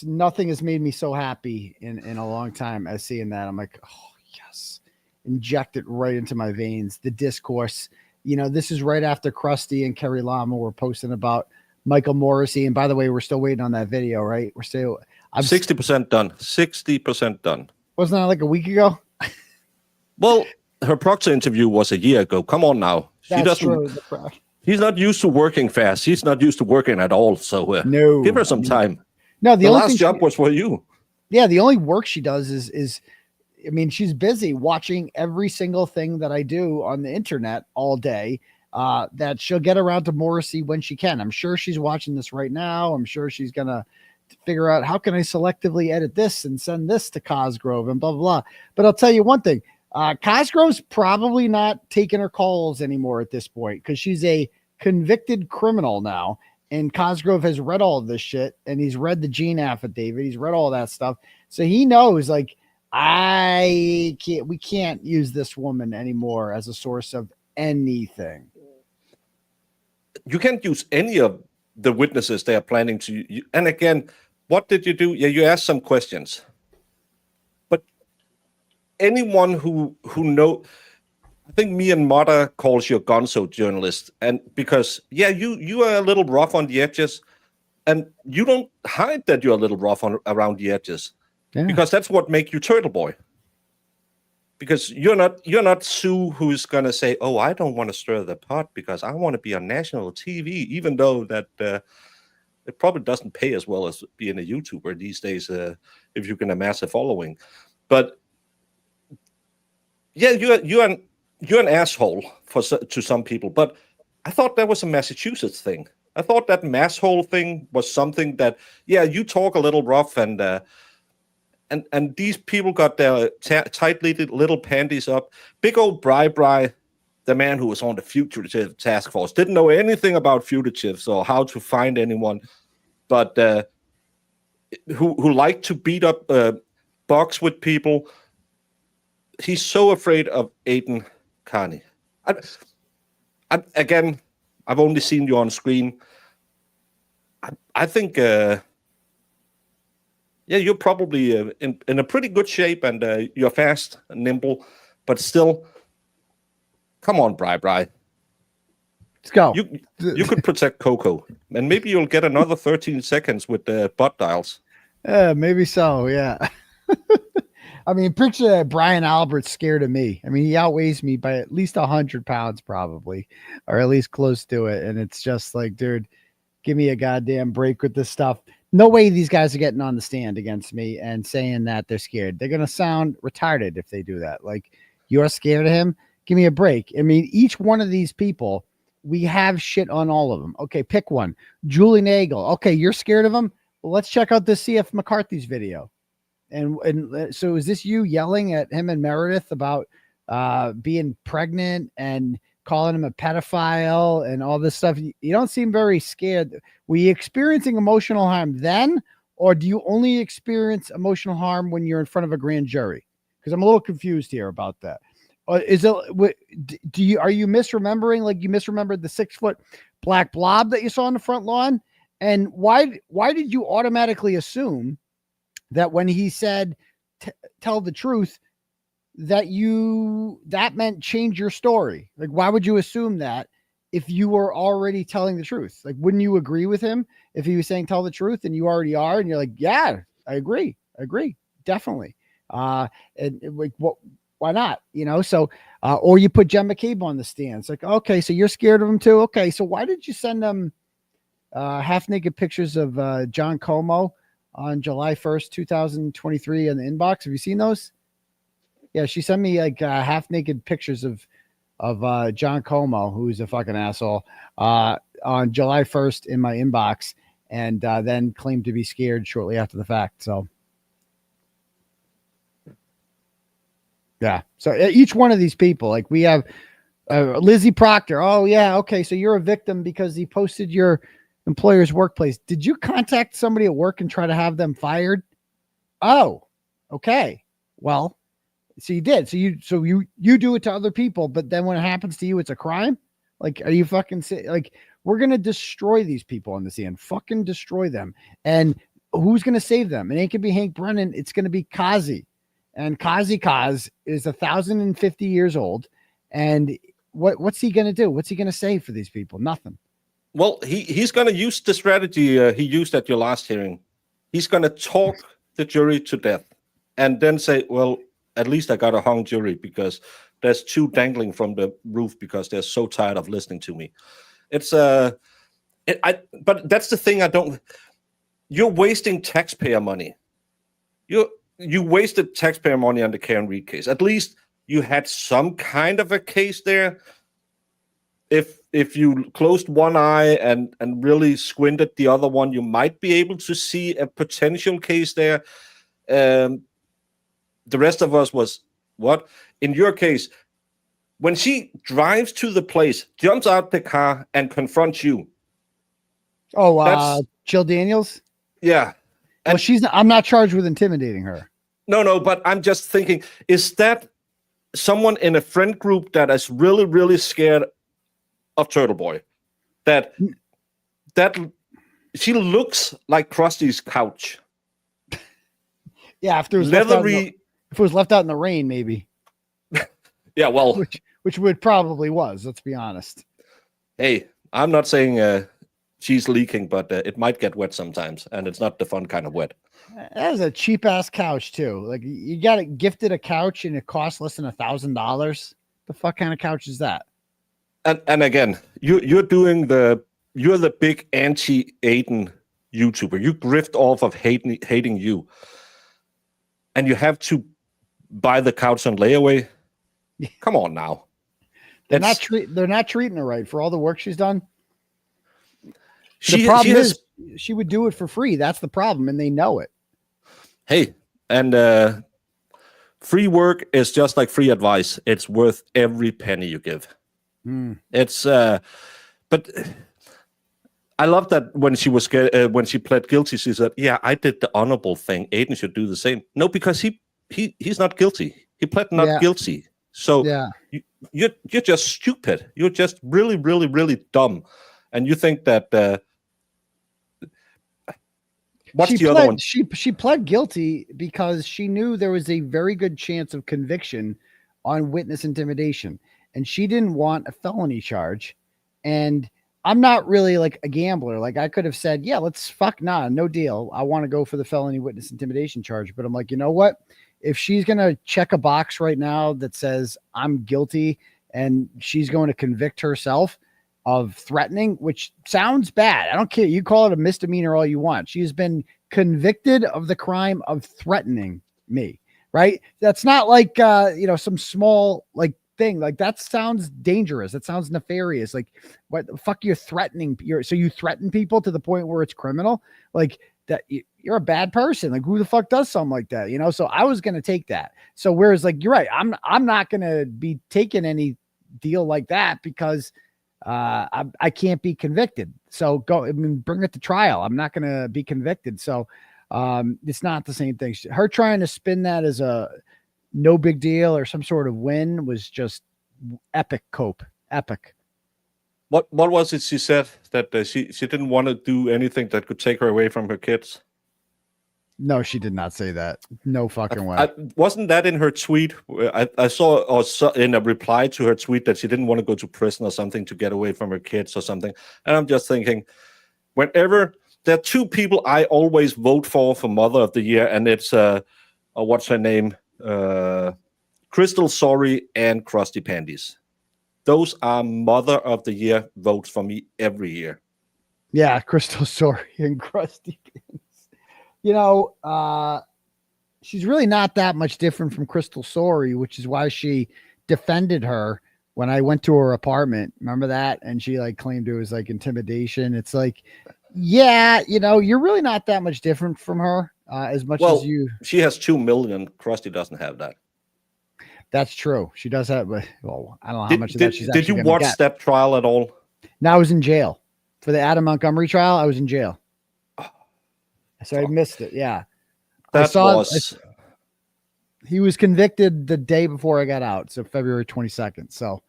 Nothing has made me so happy in a long time as seeing that. I'm like, oh, yes. Inject it right into my veins. The discourse. This is right after Krusty and Kerry Lama were posting about Michael Morrissey. And by the way, we're still waiting on that video, right? I'm 60% done. 60% done. Wasn't that like a week ago? Well, her Proctor interview was a year ago. Come on now. That's true. He's not used to working fast. He's not used to working at all. So no, give her some time. No, the last job was for you. Yeah, the only work she does is I mean, she's busy watching every single thing that I do on the internet all day. That she'll get around to Morrissey when she can. I'm sure she's watching this right now. I'm sure she's gonna figure out how can I selectively edit this and send this to Cosgrove and blah, blah, blah. But I'll tell you one thing, Cosgrove's probably not taking her calls anymore at this point because she's a convicted criminal now. And Cosgrove has read all of this shit and he's read the Gene affidavit. He's read all that stuff. So he knows like, we can't use this woman anymore as a source of anything. You can't use any of the witnesses they are planning to. And again, what did you do? Yeah, you asked some questions. But anyone who know, I think me and Mata calls you a gonzo journalist. And because, yeah, you are a little rough on the edges. And you don't hide that you're a little rough around the edges. Yeah. Because that's what makes you TurtleBoy. Because you're not Sue who's gonna say, "Oh, I don't want to stir the pot because I want to be on national TV," even though that it probably doesn't pay as well as being a YouTuber these days if you can amass a following. But yeah, you're an asshole to some people. But I thought that was a Massachusetts thing. I thought that masshole thing was something that you talk a little rough and these people got their tightly little panties up. Big old Bri, the man who was on the fugitive task force, didn't know anything about fugitives or how to find anyone, but who liked to beat up box with people. He's so afraid of Aidan Kearney. Again, I've only seen you on screen. I think... you're probably in a pretty good shape, and you're fast and nimble, but still, come on, Bri. Let's go. You could protect Coco, and maybe you'll get another 13 seconds with the butt dials. Maybe so, yeah. I mean, picture that Brian Albert's scared of me. I mean, he outweighs me by at least 100 pounds probably, or at least close to it, and it's just like, dude, give me a goddamn break with this stuff. No way these guys are getting on the stand against me and saying that they're scared. They're going to sound retarded if they do that. Like, You're scared of him? Give me a break. I mean, each one of these people, we have shit on all of them. Okay, pick one. Julie Nagel. Okay, you're scared of him? Well, let's check out this CF McCarthy's video. And so is this you yelling at him and Meredith about being pregnant and calling him a pedophile and all this stuff? You don't seem very scared. Were you experiencing emotional harm then, or do you only experience emotional harm when you're in front of a grand jury? Because I'm a little confused here about that. Is it? Are you misremembering? Like you misremembered the 6-foot black blob that you saw on the front lawn? And why did you automatically assume that when he said tell the truth, that meant change your story? Like, why would you assume that if you were already telling the truth? Like, wouldn't you agree with him if he was saying tell the truth and you already are? And you're like, yeah, I agree, definitely. And like, what? Why not? You know, so, or you put Jen McCabe on the stand. It's like, okay, so you're scared of him too. Okay. So why did you send them half naked pictures of John Como on July 1st, 2023 in the inbox? Have you seen those? Yeah, she sent me like half naked pictures of John Como, who's a fucking asshole, on July 1st in my inbox, and then claimed to be scared shortly after the fact. So, yeah. So each one of these people, like we have Lizzie Proctor. Oh, yeah. Okay. So you're a victim because he posted your employer's workplace. Did you contact somebody at work and try to have them fired? Oh, okay. Well, so you did. So you do it to other people, but then when it happens to you, it's a crime. Like, are you fucking like, we're going to destroy these people on the scene, fucking destroy them. And who's going to save them? It ain't going to be Hank Brennan. It's going to be Kazi. And Kazi Kaz is 1,050 years old. And what's he going to do? What's he going to say for these people? Nothing. Well, he's going to use the strategy he used at your last hearing. He's going to talk the jury to death and then say, well, at least I got a hung jury because there's two dangling from the roof because they're so tired of listening to me. It's but that's the thing. You're wasting taxpayer money. You wasted taxpayer money on the Karen Reed case. At least you had some kind of a case there. If you closed one eye and really squinted the other one, you might be able to see a potential case there. The rest of us was what? In your case, when she drives to the place, jumps out the car and confronts you. Oh, Jill Daniels? Yeah. And well, I'm not charged with intimidating her. No, but I'm just thinking, is that someone in a friend group that is really, really scared of TurtleBoy? That she looks like Krusty's couch. Yeah, if it was left out in the rain, maybe. Yeah, well, which would probably was. Let's be honest. Hey, I'm not saying she's leaking, but it might get wet sometimes, and it's not the fun kind of wet. That is a cheap ass couch too. Like you got it gifted a couch and it costs less than $1,000. The fuck kind of couch is that? And again, you're the big anti-Aiden YouTuber. You grift off of hating you, and you have to buy the couch on layaway. Come on now. They're not treating her right for all the work she's done. The problem is she would do it for free. That's the problem, and they know it. Hey, and free work is just like free advice. It's worth every penny you give. It's but I love that when she pled guilty, she said, "Yeah, I did the honorable thing. Aiden should do the same." No, because he's not guilty. He pled not guilty. So yeah, you're just stupid. You're just really, really, really dumb, and you think that. She pled guilty because she knew there was a very good chance of conviction on witness intimidation, and she didn't want a felony charge. And I'm not really like a gambler. Like I could have said, yeah, no deal. I want to go for the felony witness intimidation charge. But I'm like, you know what? If she's going to check a box right now that says I'm guilty and she's going to convict herself of threatening, which sounds bad. I don't care. You call it a misdemeanor all you want. She has been convicted of the crime of threatening me. right? That's not like some small like thing. Like that sounds dangerous. That sounds nefarious. Like what the fuck you're threatening? So you threaten people to the point where it's criminal. Like that you're a bad person. Like who the fuck does something like that? So I was gonna take that. So whereas like you're right, I'm not gonna be taking any deal like that because I can't be convicted. So bring it to trial. I'm not gonna be convicted. So it's not the same thing. Her trying to spin that as a no big deal or some sort of win was just epic cope. Epic. What was it she said that she didn't want to do anything that could take her away from her kids? No, she did not say that. No fucking way. Wasn't that in her tweet? I saw in a reply to her tweet that she didn't want to go to prison or something to get away from her kids or something. And I'm just thinking, whenever there are two people I always vote for Mother of the Year, and it's what's her name? Crystal Sorry and Krusty Pandies. Those are Mother of the Year votes for me every year. Yeah, Crystal Sorry and Krusty Pandies. She's really not that much different from Crystal Sorry, which is why she defended her when I went to her apartment. Remember that? And she like claimed it was like intimidation. It's like, yeah, you're really not that much different from her as much as you. She has 2 million. Krusty doesn't have that. That's true. She does have, well, I don't know how much of that she's Did you watch that trial at all? No, I was in jail for the Adam Montgomery trial. I was in jail. So I missed it. Yeah. He was convicted the day before I got out. So February 22nd. So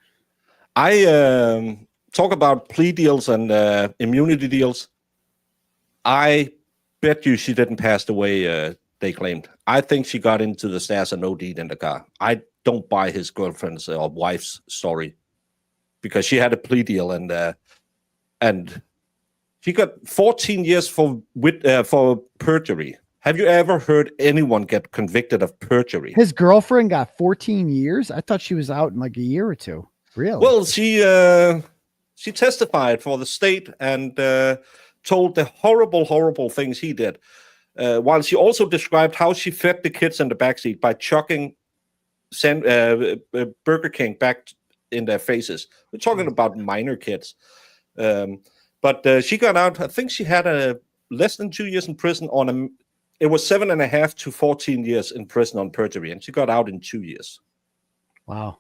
I talk about plea deals and immunity deals. I bet you she didn't pass the way they claimed. I think she got into the stairs and OD'd in the car. I don't buy his girlfriend's or wife's story because she had a plea deal and she got 14 years for perjury. Have you ever heard anyone get convicted of perjury? His girlfriend got 14 years? I thought she was out in like a year or two. Really? Well, she testified for the state and told the horrible, horrible things he did. While she also described how she fed the kids in the backseat by chucking Burger King back in their faces. We're talking about minor kids. But she got out. I think she had less than 2 years in prison it was 7.5 to 14 years in prison on perjury, and she got out in 2 years. Wow.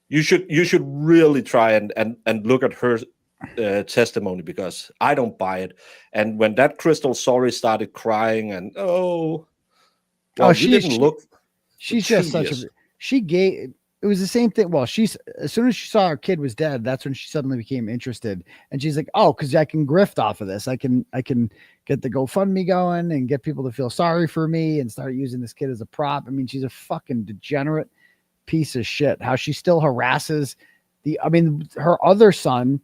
You should really try and look at her testimony because I don't buy it. And when that Crystal Sorry started crying and she's just such it was the same thing. Well, as soon as she saw her kid was dead, that's when she suddenly became interested. And she's like, oh, because I can grift off of this. I can get the GoFundMe going and get people to feel sorry for me and start using this kid as a prop. I mean, she's a fucking degenerate piece of shit. How she still harasses her other son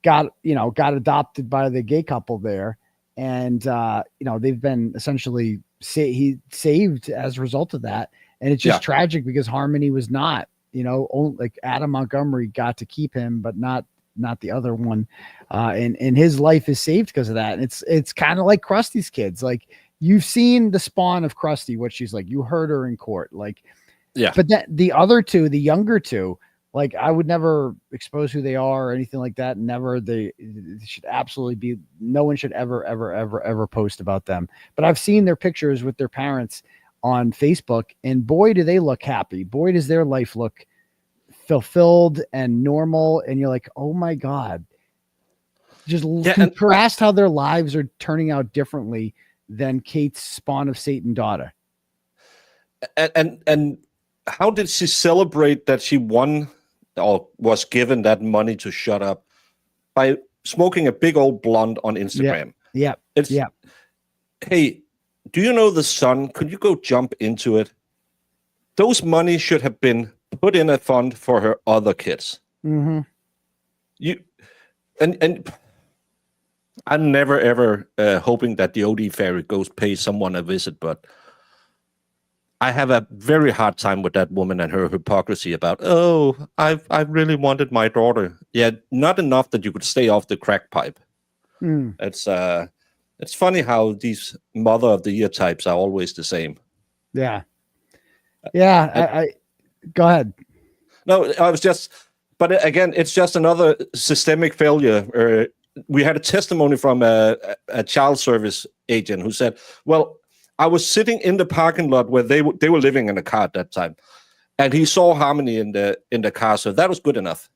got adopted by the gay couple there. And, they've been essentially saved as a result of that. And it's just tragic because Harmony was not, like Adam Montgomery got to keep him, but not the other one. And his life is saved because of that. And it's kind of like Krusty's kids. Like you've seen the spawn of Krusty, what she's like, you heard her in court. Like, yeah, but the other two, the younger two, like I would never expose who they are or anything like that. Never. They should absolutely be, no one should ever post about them. But I've seen their pictures with their parents on Facebook, and boy, do they look happy. Boy, does their life look fulfilled and normal. And you're like, oh my God, just contrast how their lives are turning out differently than Kate's spawn of Satan daughter. And how did she celebrate that she won or was given that money to shut up? By smoking a big old blunt on Instagram. Yeah. Hey, do you know the sun? Could you go jump into it? Those money should have been put in a fund for her other kids. Mm-hmm. And I'm never ever hoping that the OD fairy goes pay someone a visit, but I have a very hard time with that woman and her hypocrisy about, I really wanted my daughter. Yeah, not enough that you could stay off the crack pipe. It's funny how these Mother of the Year types are always the same. Yeah. Yeah, I go ahead. No, I was just, but again, it's just another systemic failure. We had a testimony from a child service agent who said, "Well, I was sitting in the parking lot where they were living in a car at that time, and he saw Harmony in the car, so that was good enough."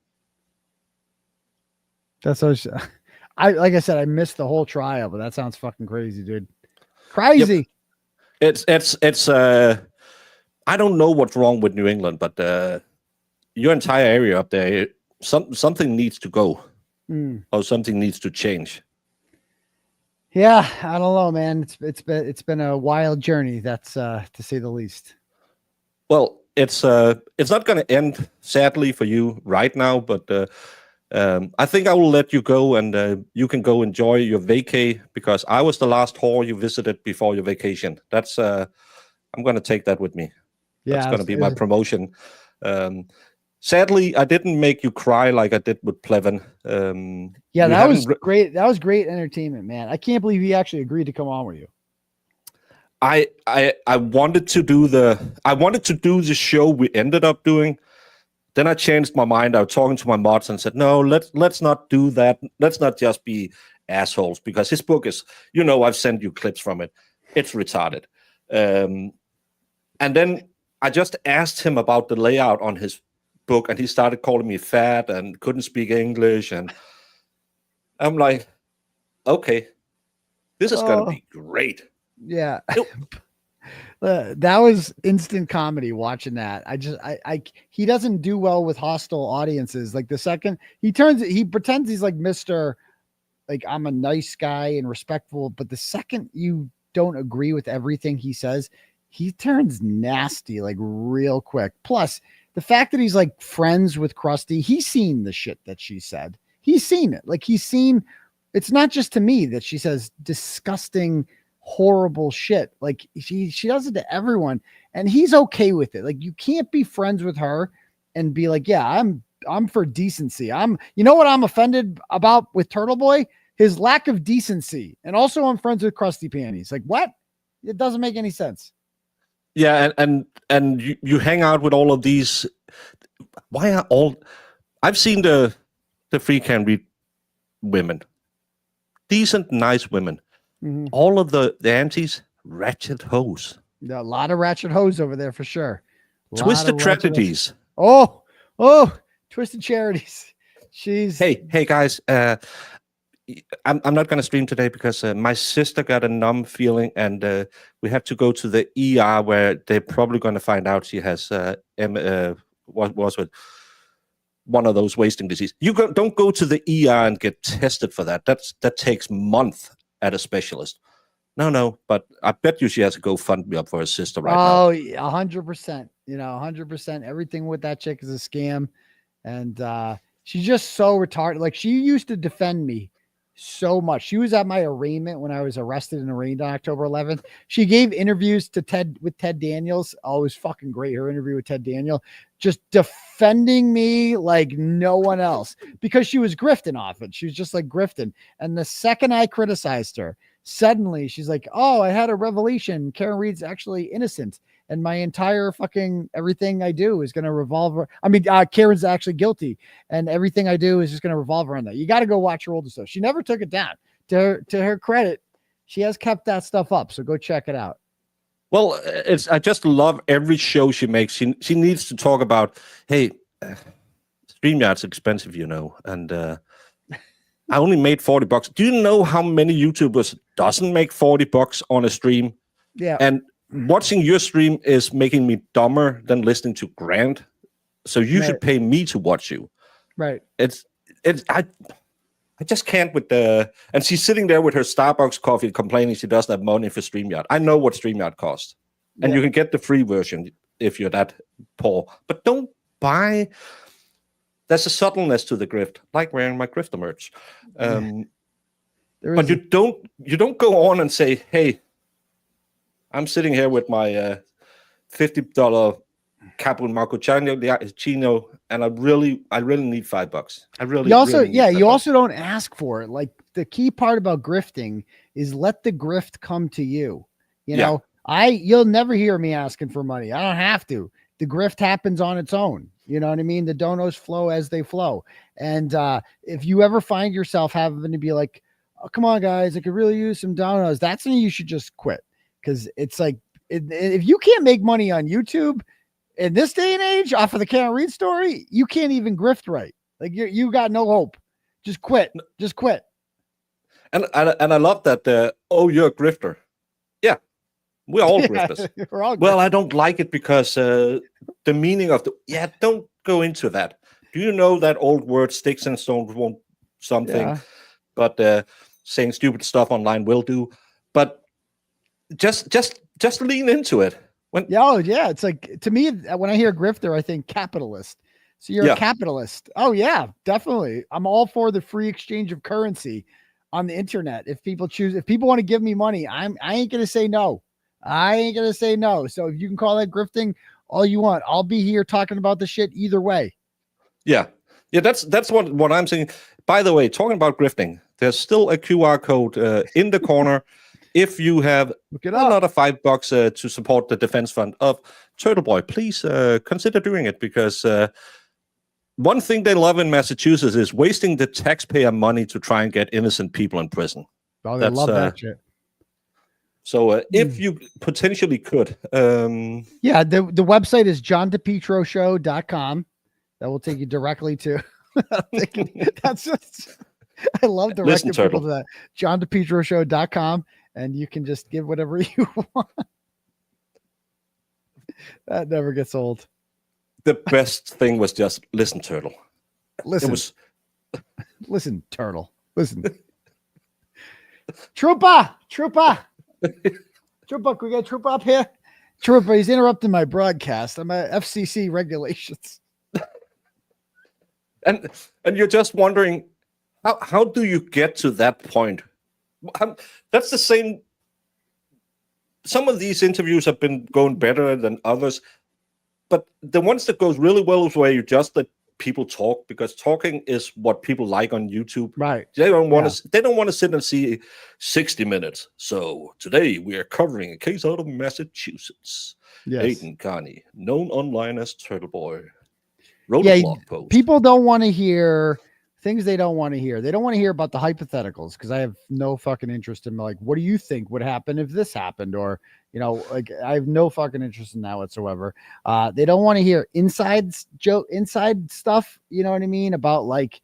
That's so. I like I said, I missed the whole trial, but that sounds fucking crazy, dude. Crazy. Yep. It's I don't know what's wrong with New England, but your entire area up there, something needs to go, or something needs to change. Yeah, I don't know, man. It's been a wild journey. That's to say the least. Well, it's not going to end sadly for you right now, but I think I will let you go, and you can go enjoy your vacay, because I was the last whore you visited before your vacation. That's I'm going to take that with me. Yeah, That's going to be my promotion. Sadly, I didn't make you cry like I did with Plevin. Yeah, that was great. That was great entertainment, man. I can't believe he actually agreed to come on with you. I wanted to do the show we ended up doing. Then I changed my mind. I was talking to my mods and said, no, let's not do that. Let's not just be assholes, because his book is, I've sent you clips from it. It's retarded. And then I just asked him about the layout on his book, and he started calling me fat and couldn't speak English. And I'm like, okay, this is going to be great. Yeah. That was instant comedy watching that. He doesn't do well with hostile audiences. Like the second he pretends he's like Mr. Like, I'm a nice guy and respectful, but the second you don't agree with everything he says, he turns nasty like real quick. Plus the fact that he's like friends with Krusty, he's seen the shit that she said. He's seen it. Like it's not just to me that she says disgusting, horrible shit. Like she does it to everyone, and he's okay with it. Like, you can't be friends with her and be like, yeah, I'm for decency. You know what I'm offended about with TurtleBoy? His lack of decency. And also I'm friends with Krusty Panties. Like, what? It doesn't make any sense. Yeah, and you hang out with all of these. Why are I've seen the free can read women. Decent, nice women. Mm-hmm. All of the aunties, ratchet hoes. A lot of ratchet hoes over there for sure. Twisted tragedies. Oh, Twisted Charities. Hey guys. I'm not going to stream today because my sister got a numb feeling, and we have to go to the ER where they're probably going to find out she has what was it? One of those wasting disease. Don't go to the ER and get tested for that. That takes months at a specialist. No, but I bet you she has a GoFundMe up for her sister right now. Oh, 100%. 100%. Everything with that chick is a scam, and she's just so retarded. Like, she used to defend me so much. She was at my arraignment when I was arrested and arraigned on October 11th. She gave interviews to Ted Daniels. Oh, it was fucking great. Her interview with Ted Daniel, just defending me like no one else, because she was grifting off it. She was just like grifting. And the second I criticized her, suddenly she's like, oh, I had a revelation. Karen Reed's actually innocent. And my entire fucking everything I do is going to revolve. Karen's actually guilty, and everything I do is just going to revolve around that. You got to go watch her older stuff. She never took it down. To her credit, she has kept that stuff up. So go check it out. Well, I just love every show she makes. She needs to talk about, hey, StreamYard's expensive, and I only made $40. Do you know how many YouTubers doesn't make $40 on a stream? Yeah. And watching your stream is making me dumber than listening to Grant. So you should pay me to watch you. Right. I just can't with and she's sitting there with her Starbucks coffee complaining she doesn't have money for StreamYard. I know what StreamYard costs. And you can get the free version if you're that poor. But don't buy. There's a subtleness to the grift, like wearing my Grifter merch. But you don't go on and say, hey, I'm sitting here with my $50 Capun Marcochino, and I really need $5. You also don't ask for it. Like, the key part about grifting is let the grift come to you. You'll never hear me asking for money. I don't have to. The grift happens on its own. You know what I mean? The donos flow as they flow. And if you ever find yourself having to be like, oh, come on, guys, I could really use some donos, that's when you should just quit. Because it's like, if you can't make money on YouTube in this day and age off of the Can't Read story, you can't even grift right. Like you got no hope. Just quit. Just quit. And I love that. Oh, you're a grifter. Yeah, we're all grifters. We're all well, I don't like it because the meaning of don't go into that. Do you know that old word sticks and stones won't something? Yeah. But saying stupid stuff online will do. But just lean into it. It's like, to me, when I hear grifter, I think capitalist. So you're a capitalist. Oh yeah, definitely. I'm all for the free exchange of currency on the internet. If people want to give me money, I ain't going to say no. I ain't going to say no. So if you can call that grifting all you want, I'll be here talking about the shit either way. Yeah. Yeah. That's what I'm saying. By the way, talking about grifting, there's still a QR code in the corner. If you have another $5 to support the defense fund of TurtleBoy, please consider doing it, because one thing they love in Massachusetts is wasting the taxpayer money to try and get innocent people in prison. Oh, they love that shit. So if you potentially could. The website is johndepietroshow.com. That will take you directly to. That's just, I love directing people to that. johndepietroshow.com. And you can just give whatever you want. That never gets old. The best thing was just listen, Turtle. Listen, Turtle. Listen. Trooper. Can we get Trooper up here? Trooper, he's interrupting my broadcast. I'm at FCC regulations. And you're just wondering, how do you get to that point? That's the same. Some of these interviews have been going better than others, but the ones that goes really well is where you just let people talk, because talking is what people like on YouTube. Right. They don't want to. They don't want to sit and see 60 minutes. So today we are covering a case out of Massachusetts. Yes. Aiden Ghani, known online as TurtleBoy, wrote a blog post. People don't want to hear things they don't want to hear. They don't want to hear about the hypotheticals, because I have no fucking interest in, like, what do you think would happen if this happened? Or, like, I have no fucking interest in that whatsoever. They don't want to hear inside stuff, you know what I mean? About like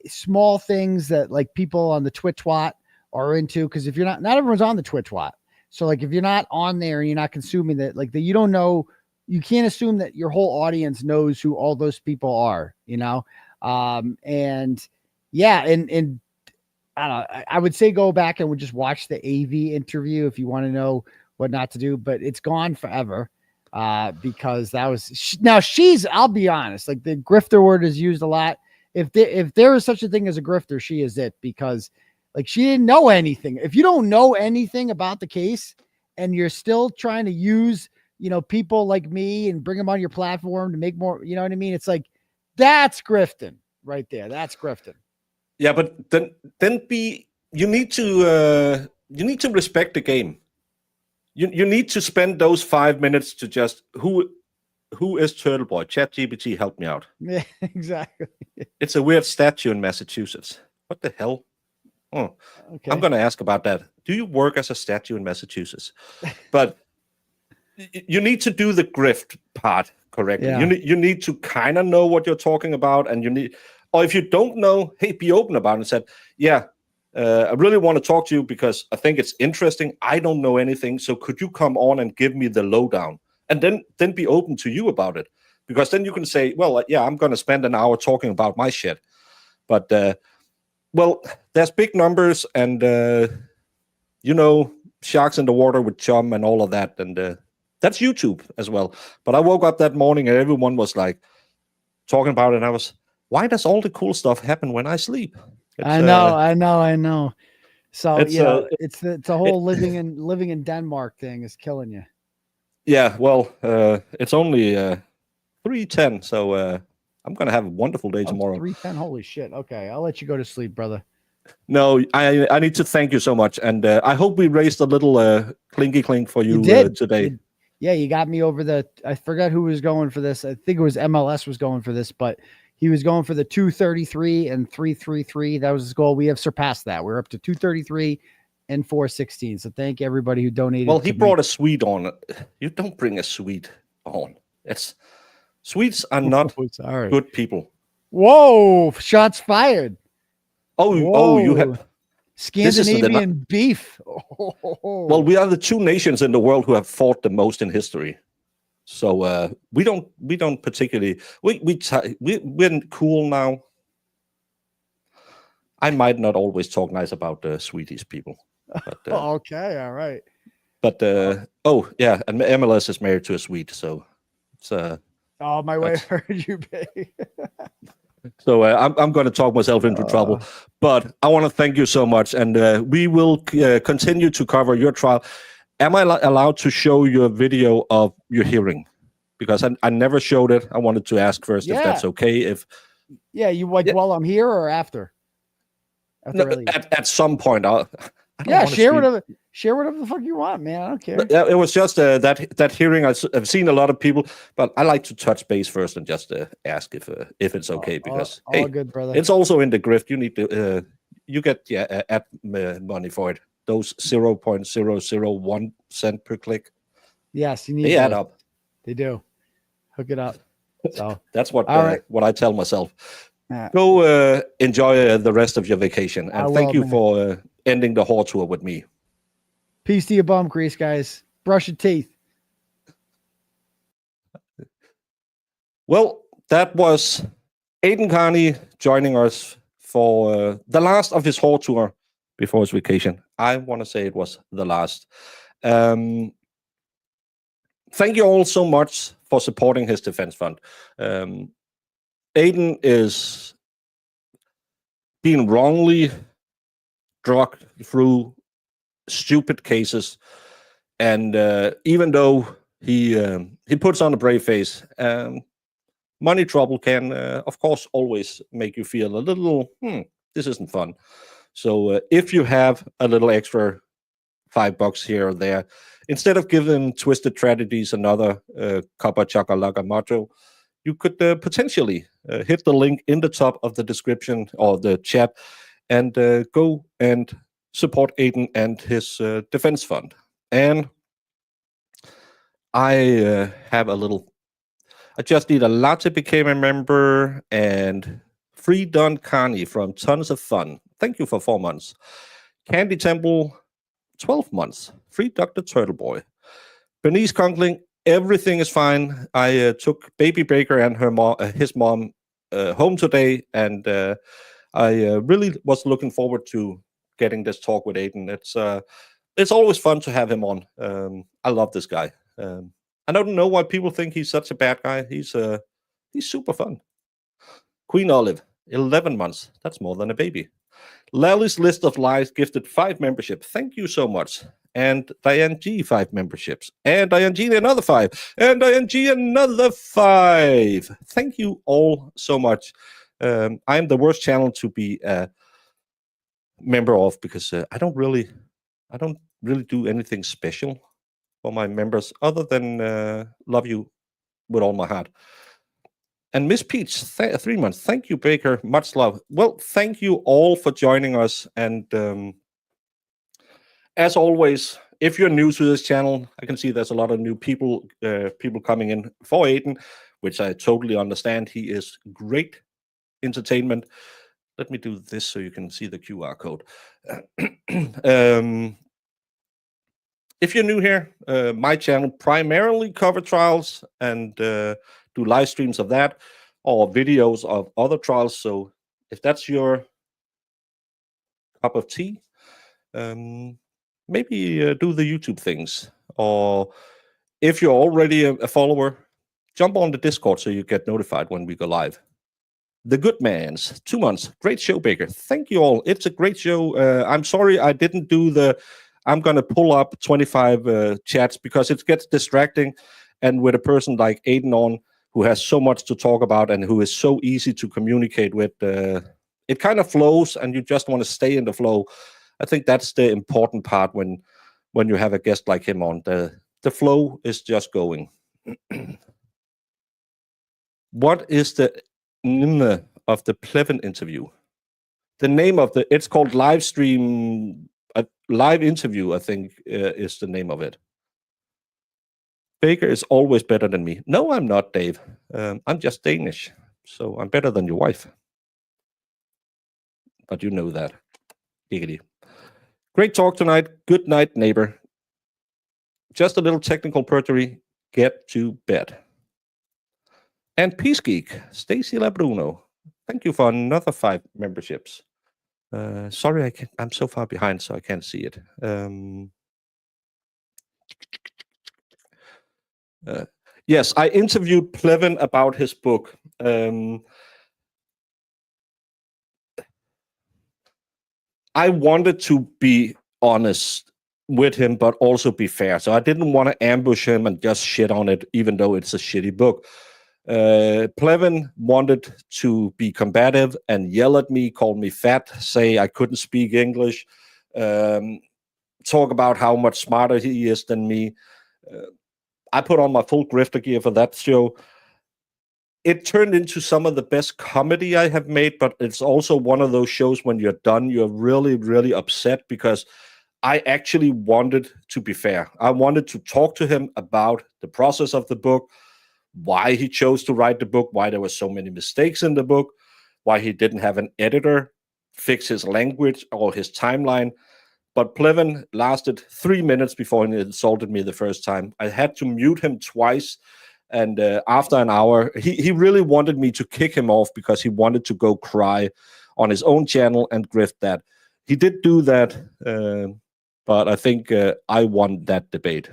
small things that like people on the Twitch-Twat are into. Because if you're not everyone's on the Twitch-Twat. So like if you're not on there and you're not consuming that, like, that you don't know, you can't assume that your whole audience knows who all those people are, and I don't know, I would say go back and just watch the AV interview if you want to know what not to do, but it's gone forever because that was I'll be honest, like, the grifter word is used a lot. If there is such a thing as a grifter, she is it, because like she didn't know anything. If you don't know anything about the case and you're still trying to use, people like me and bring them on your platform to make more, you know what I mean? It's like, that's grifting right there. That's grifting. Yeah, but then you need to respect the game. You need to spend those 5 minutes to just who is TurtleBoy? ChatGPT, help me out. Yeah, exactly. It's a weird statue in Massachusetts. What the hell? Oh, okay. I'm going to ask about that. Do you work as a statue in Massachusetts? But you need to do the grift part correctly. Yeah. You need to kind of know what you're talking about, and or if you don't know, hey, be open about it and said, I really want to talk to you because I think it's interesting. I don't know anything, so could you come on and give me the lowdown? And then be open to you about it, because then you can say, well, I'm going to spend an hour talking about my shit. But there's big numbers and sharks in the water with chum and all of that, and that's YouTube as well. But I woke up that morning and everyone was like talking about it, and I was, why does all the cool stuff happen when I sleep? I know. So it's a whole living in Denmark thing is killing you. Yeah, well, it's only 3:10, so I'm gonna have a wonderful day tomorrow. 3:10, holy shit. Okay, I'll let you go to sleep, brother. No, I need to thank you so much, and I hope we raised a little clinky clink for you, did today. Yeah, you got me over the. I forgot who was going for this. I think it was MLS was going for this, but he was going for the 233 and 333. That was his goal. We have surpassed that. We're up to 233 and 416. So thank everybody who donated. Well, he brought a Swede on. You don't bring a Swede on. Swedes are not good people. Whoa! Shots fired. Oh, you have Scandinavian beef. Well, we are the two nations in the world who have fought the most in history. So we don't particularly we're cool now. I might not always talk nice about the Swedish people. But, okay, all right. But yeah, and MLS is married to a Swede, so it's oh, my wife heard you, babe. So I'm going to talk myself into trouble, but I want to thank you so much, and we will continue to cover your trial. Am I allowed to show you a video of your hearing? Because I never showed it. I wanted to ask first if that's okay. You while I'm here or after? No, at some point, share whatever the fuck you want, man. I don't care. It was just that hearing. I've seen a lot of people, but I like to touch base first and just ask if it's okay, because all good, brother. It's also in the grift. You need to you get ad money for it. Those 0.001 cent per click. Yes, you need. They add up. They do. Hook it up. So that's what I tell myself. Go enjoy the rest of your vacation, and thank you for ending the whole tour with me. Peace to your bum grease, guys. Brush your teeth. Well, that was Aiden Kearney joining us for the last of his whole tour before his vacation. I want to say it was the last. Thank you all so much for supporting his defense fund. Aiden is being wrongly dragged through stupid cases, and even though he puts on a brave face, money trouble can of course always make you feel a little this isn't fun. So if you have a little extra $5 here or there, instead of giving Twisted Tragedies another Copper Chakalaka motto, you could potentially hit the link in the top of the description or the chat and go and support Aiden and his defense fund. And I just need a lot to become a member, and Free Don Carney from Tons of Fun. Thank you for 4 months. Candy Temple, 12 months. Free Dr. Turtleboy. Bernice Conkling, everything is fine. I took Baby Baker and his mom home today, and I really was looking forward to getting this talk with Aiden. It's always fun to have him on. I love this guy. I don't know why people think he's such a bad guy. He's super fun. Queen Olive, 11 months. That's more than a baby. Lally's List of Lies gifted 5 membership. Thank you so much. And Diane G, 5 memberships. And Diane G, another 5. And Diane G, another 5. Thank you all so much. I'm the worst channel to be a member of, because I don't really do anything special for my members other than love you with all my heart. And Miss Peach, 3 months. Thank you, Baker. Much love. Well, thank you all for joining us. And as always, if you're new to this channel, I can see there's a lot of new people coming in for Aiden, which I totally understand. He is great entertainment. Let me do this so you can see the QR code. If you're new here, my channel primarily cover trials and do live streams of that or videos of other trials. So if that's your cup of tea, maybe do the YouTube things. Or if you're already a follower, jump on the Discord so you get notified when we go live. The Good Mans, 2 months. Great show, Baker. Thank you all. It's a great show. I'm sorry I didn't do I'm going to pull up 25 chats because it gets distracting. And with a person like Aiden on, who has so much to talk about and who is so easy to communicate with, it kind of flows, and you just want to stay in the flow. I think that's the important part when you have a guest like him on. The flow is just going. What is the name of the Plevin interview? The name of it's called live stream, live interview, I think, is the name of it. Baker is always better than me. No, I'm not, Dave. I'm just Danish, so I'm better than your wife. But you know that. Giggity. Great talk tonight. Good night, neighbor. Just a little technical perjury. Get to bed. And Peace Geek, Stacy Labruno. Thank you for another 5 memberships. Sorry, I'm so far behind, so I can't see it. Yes, I interviewed Plevin about his book. I wanted to be honest with him, but also be fair. So I didn't want to ambush him and just shit on it, even though it's a shitty book. Plevin wanted to be combative and yell at me, call me fat, say I couldn't speak English, talk about how much smarter he is than me. I put on my full Grifter gear for that show. It turned into some of the best comedy I have made, but it's also one of those shows when you're done, you're really, really upset because I actually wanted to be fair. I wanted to talk to him about the process of the book, why he chose to write the book, why there were so many mistakes in the book, why he didn't have an editor fix his language or his timeline. But Plevin lasted 3 minutes before he insulted me the first time. I had to mute him twice. And after an hour, he really wanted me to kick him off because he wanted to go cry on his own channel and grift that. He did do that, but I think I won that debate.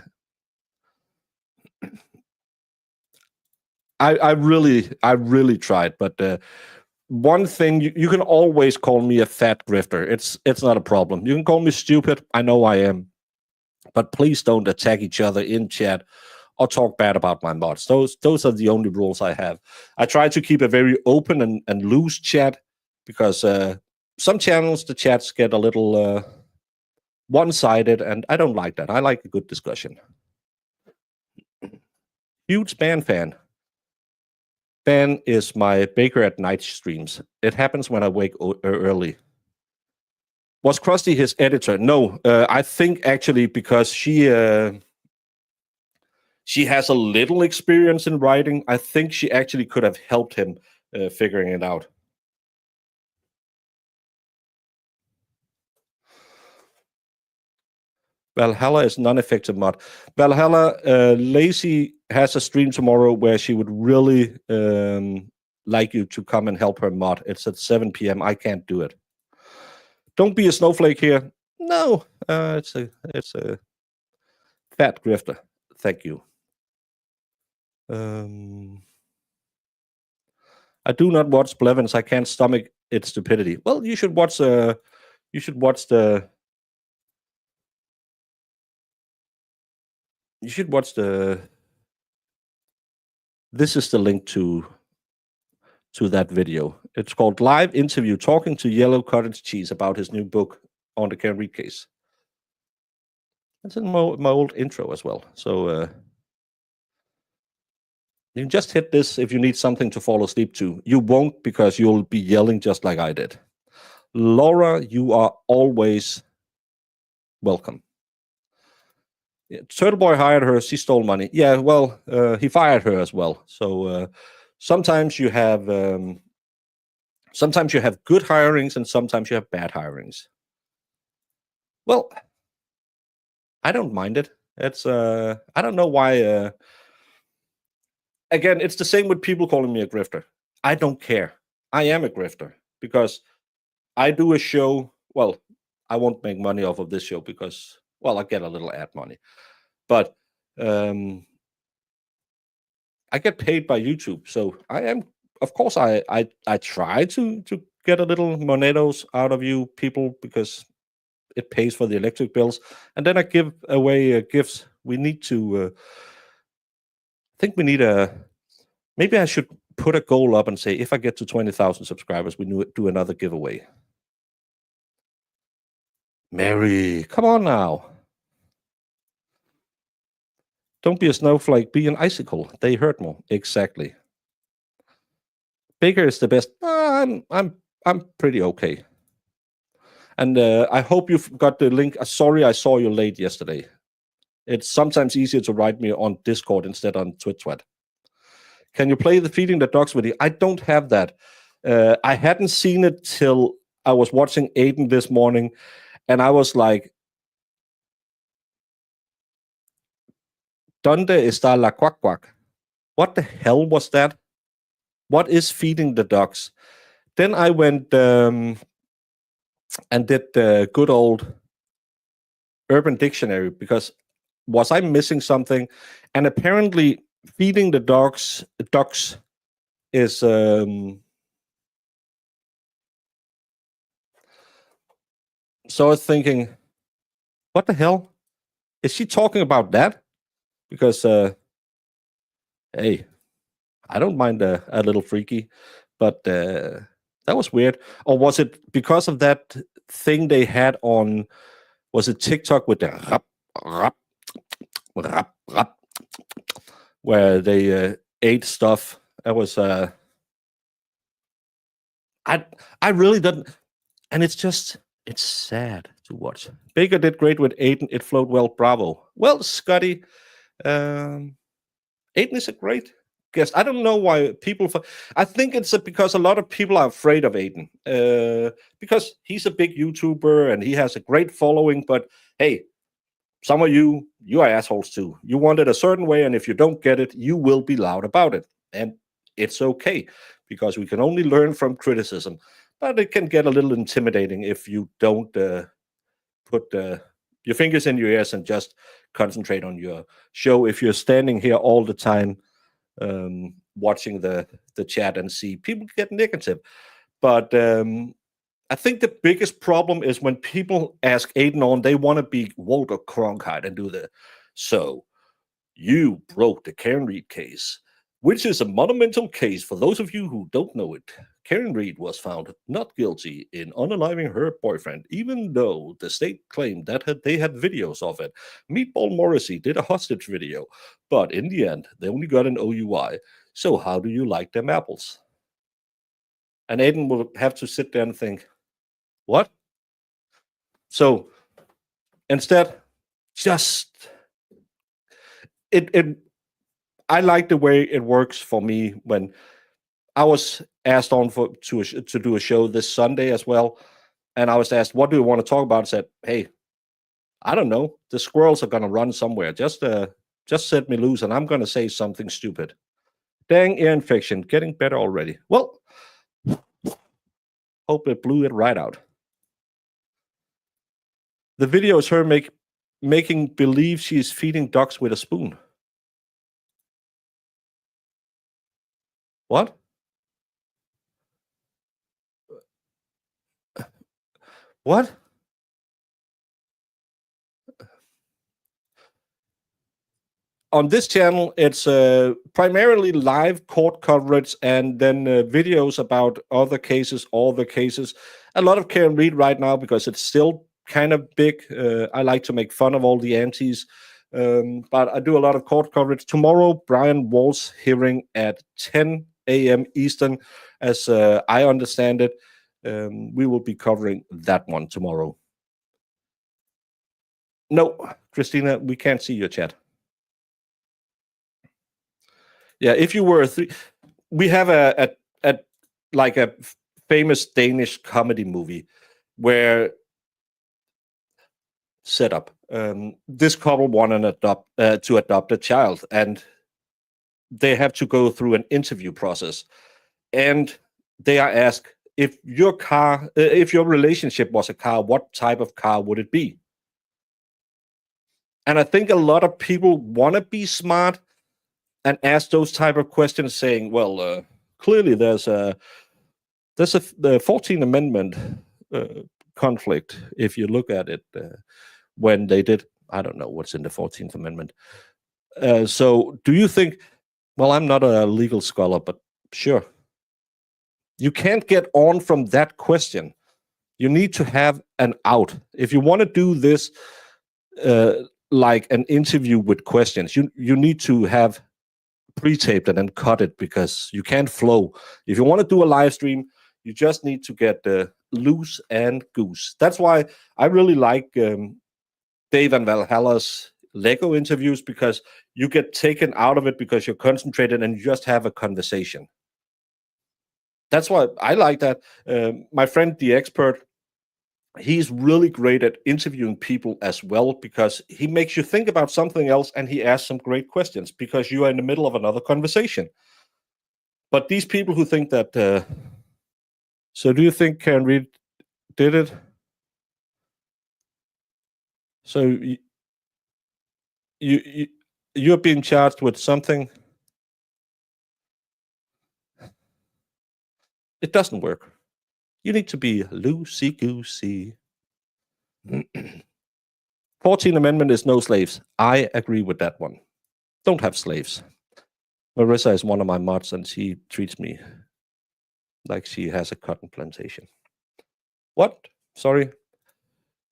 I really tried, but one thing, you can always call me a fat grifter. It's not a problem. You can call me stupid. I know I am. But please don't attack each other in chat or talk bad about my mods. Those are the only rules I have. I try to keep a very open and loose chat because some channels, the chats get a little one-sided, and I don't like that. I like a good discussion. Huge Ban fan. Ban is my Baker at Night streams. It happens when I wake early. Was Krusty his editor? No, I think actually because she has a little experience in writing. I think she actually could have helped him figuring it out. Valhalla is non-effective mod. Valhalla, Lacey has a stream tomorrow where she would really like you to come and help her mod. It's at 7 p.m. I can't do it. Don't be a snowflake here. No, it's a fat grifter. Thank you. I do not watch Blevins. I can't stomach its stupidity. Well, you should watch the. You should watch the. This is the link to that video. It's called Live Interview Talking to Yellow Cottage Cheese about his new book on the Can Read case. That's in my old intro as well. So you can just hit this if you need something to fall asleep to. You won't, because you'll be yelling just like I did. Laura, you are always welcome. Yeah, TurtleBoy hired her. She stole money. Yeah, well, he fired her as well. So sometimes you have good hirings and sometimes you have bad hirings. Well, I don't mind it. It's I don't know why. Again, it's the same with people calling me a grifter. I don't care. I am a grifter because I do a show. Well, I won't make money off of this show because, well, I get a little ad money, but I get paid by YouTube. So I am, of course, I try to get a little monetos out of you people because it pays for the electric bills, and then I give away gifts. We need to. I think we need maybe I should put a goal up and say, if I get to 20,000 subscribers, we do another giveaway. Mary, come on now. Don't be a snowflake, be an icicle. They hurt more. Exactly. Bigger is the best. I'm pretty okay. And I hope you've got the link. Sorry, I saw you late yesterday. It's sometimes easier to write me on Discord instead on Twit. Can you play the Feeding the Dogs video? I don't have that. I hadn't seen it till I was watching Aiden this morning, and I was like, ¿Dónde está la quack quack? What the hell was that? What is Feeding the Dogs? Then I went and did the good old Urban Dictionary, because was I missing something? And apparently Feeding the Dogs is so I was thinking, what the hell? Is she talking about that? Because hey, I don't mind a little freaky, but that was weird. Or was it because of that thing they had on, was it TikTok with the rap, rap, rap, rap, where they ate stuff? That was I really didn't, and it's sad to watch. Baker did great with Aiden. It flowed well. Bravo. Well, Scotty, Aiden is a great guest. I don't know why people. I think it's because a lot of people are afraid of Aiden because he's a big YouTuber and he has a great following. But hey, some of you are assholes too. You want it a certain way, and if you don't get it, you will be loud about it, and it's okay because we can only learn from criticism. But it can get a little intimidating if you don't put your fingers in your ears and just concentrate on your show. If you're standing here all the time watching the chat and see people get negative. But I think the biggest problem is when people ask Aiden on, they want to be Walter Cronkite and do the, so you broke the Karen Reed case, which is a monumental case. For those of you who don't know it, Karen Reed was found not guilty in unaliving her boyfriend, even though the state claimed that they had videos of it. Meatball Morrissey did a hostage video, but in the end, they only got an OUI. So how do you like them apples? And Aiden will have to sit there and think, what? So instead, just I like the way it works for me. When I was asked on to do a show this Sunday as well, and I was asked, what do you want to talk about? I said, hey, I don't know. The squirrels are going to run somewhere. Just set me loose, and I'm going to say something stupid. Dang, ear infection, getting better already. Well, hope it blew it right out. The video is her making believe she is feeding ducks with a spoon. What? What? On this channel, it's primarily live court coverage and then videos about other cases, all the cases. A lot of Karen Reed right now because it's still kind of big. I like to make fun of all the antis, but I do a lot of court coverage. Tomorrow, Brian Wall's hearing at 10 a.m. Eastern, as I understand it. We will be covering that one tomorrow. No, Christina, we can't see your chat. Yeah, if you were we have a like a famous Danish comedy movie where set up this couple want to adopt a child, and they have to go through an interview process, and they are asked, if your relationship was a car, what type of car would it be? And I think a lot of people want to be smart and ask those type of questions, saying, well, clearly there's the 14th Amendment conflict. If you look at it, when they did, I don't know what's in the 14th Amendment. So do you think, well, I'm not a legal scholar, but Sure. You can't get on from that question. You need to have an out. If you want to do this like an interview with questions, you need to have pre-taped and then cut it, because you can't flow. If you want to do a live stream, you just need to get loose and goose. That's why I really like Dave and Valhalla's Lego interviews, because you get taken out of it because you're concentrated and you just have a conversation. That's why I like that. My friend, the expert, he's really great at interviewing people as well, because he makes you think about something else and he asks some great questions because you are in the middle of another conversation. But these people who think that, so do you think Karen Reed did it? So you're being charged with something. It doesn't work. You need to be loosey-goosey. 14th Amendment is no slaves. I agree with that one. Don't have slaves. Marissa is one of my mods, and she treats me like she has a cotton plantation. What? Sorry.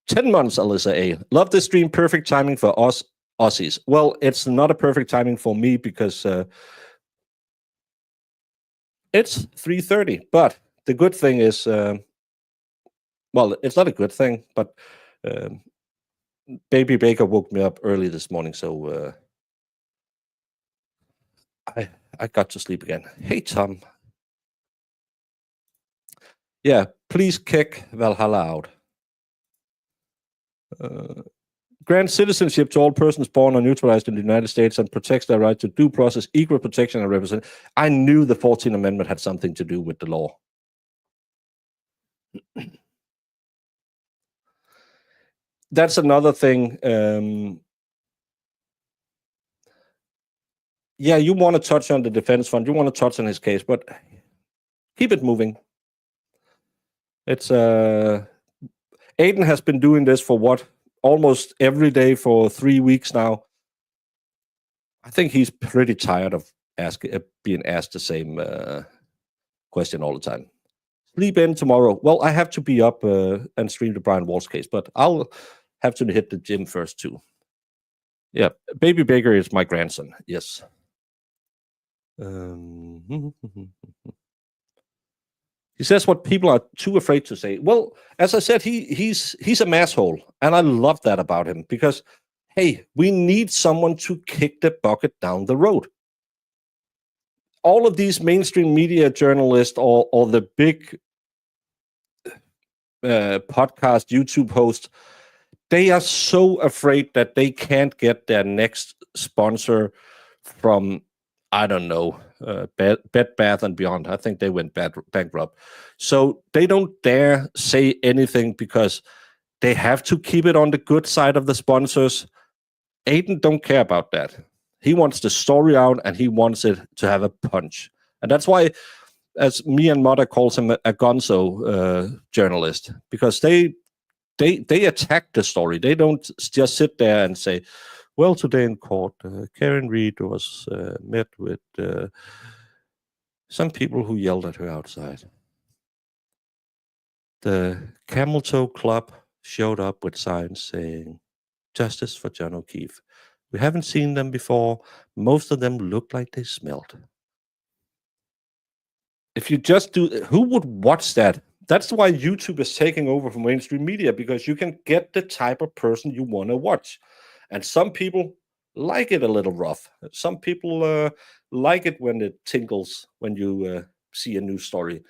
10 months, Alyssa A. Love this stream. Perfect timing for us Aussies. Well, it's not a perfect timing for me because it's 3:30. But the good thing is, well, it's not a good thing, but Baby Baker woke me up early this morning, so I got to sleep again. Hey, Tom. Yeah, please kick Valhalla out. Grant citizenship to all persons born or neutralized in the United States and protects their right to due process, equal protection, and represent. I knew the 14th Amendment had something to do with the law. That's another thing. Yeah, you want to touch on the defense fund. You want to touch on his case, but keep it moving. It's Aiden has been doing this for what? Almost every day for 3 weeks now. I think he's pretty tired of being asked the same question all the time. Sleep in tomorrow. Well, I have to be up and stream the Brian Walsh case, but I'll have to hit the gym first too. Yeah, Baby Baker is my grandson. Yes. He says what people are too afraid to say. Well, as I said, he's a masshole, and I love that about him because, hey, we need someone to kick the bucket down the road. All of these mainstream media journalists or the big podcast YouTube hosts, they are so afraid that they can't get their next sponsor from, I don't know, Bed Bath and Beyond. I think they went bankrupt. So they don't dare say anything because they have to keep it on the good side of the sponsors. Aiden don't care about that. He wants the story out and he wants it to have a punch. And that's why, as me and Mother calls him, a gonzo journalist, because they attack the story. They don't just sit there and say, well, today in court, Karen Reed was met with some people who yelled at her outside. The Camel Toe Club showed up with signs saying, "Justice for John O'Keefe." We haven't seen them before. Most of them look like they smelled. If you just do, who would watch that? That's why YouTube is taking over from mainstream media, because you can get the type of person you want to watch. And some people like it a little rough. Some people like it when it tinkles when you see a news story.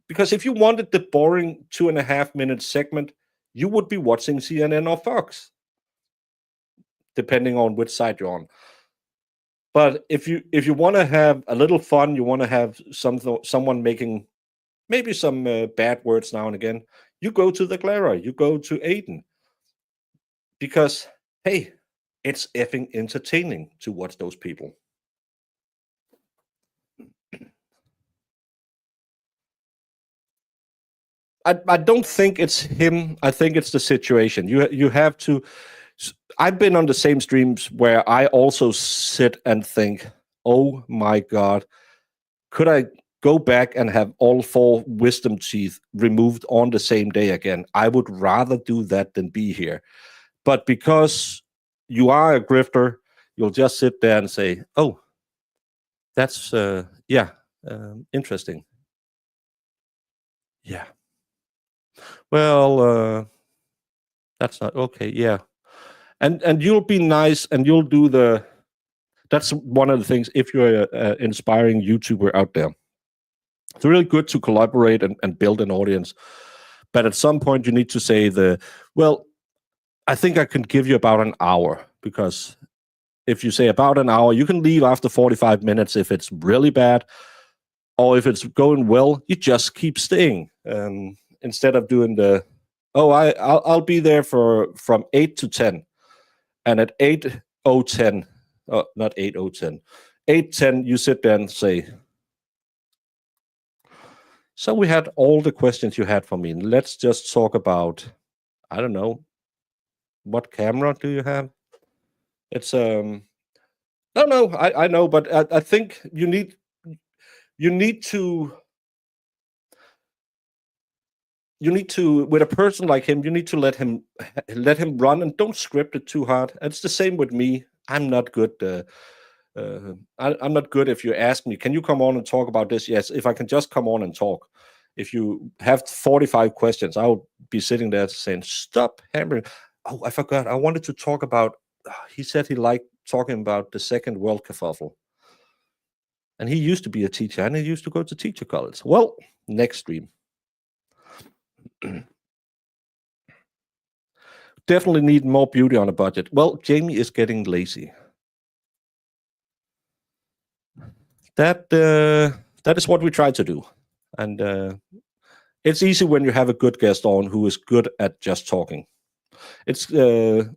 Because if you wanted the boring 2.5-minute segment, you would be watching CNN or Fox, depending on which side you're on. But if you want to have a little fun, you want to have someone making maybe some bad words now and again, you go to the Clara, you go to Aiden. Because, hey, it's effing entertaining to watch those people. I don't think it's him. I think it's the situation. You have to. I've been on the same streams where I also sit and think, oh my God, could I go back and have all 4 wisdom teeth removed on the same day again? I would rather do that than be here. But because you are a grifter, you'll just sit there and say, oh, that's, interesting. Yeah. Well, that's not okay. Yeah. And you'll be nice and you'll do that's one of the things, if you're an inspiring YouTuber out there, it's really good to collaborate and build an audience. But at some point you need to say well, I think I can give you about an hour, because if you say about an hour, you can leave after 45 minutes if it's really bad, or if it's going well, you just keep staying. Instead of doing I'll be there from 8 to 10. And at 8:10, not 8:10, 8:10, you sit there and say, so we had all the questions you had for me. Let's just talk about, I don't know, what camera do you have? It's no, I know, but I think you need to with a person like him, you need to let him run, and don't script it too hard. It's the same with me. I'm not good. I'm not good if you ask me, can you come on and talk about this? Yes, if I can just come on and talk. If you have 45 questions, I'll be sitting there saying, stop hammering. Oh, I forgot. I wanted to talk about, he said he liked talking about the Second World Kerfuffle. And he used to be a teacher, and he used to go to teacher college. Well, next stream. Definitely need more beauty on a budget. Well, Jamie is getting lazy. That is what we try to do. And it's easy when you have a good guest on who is good at just talking. It's a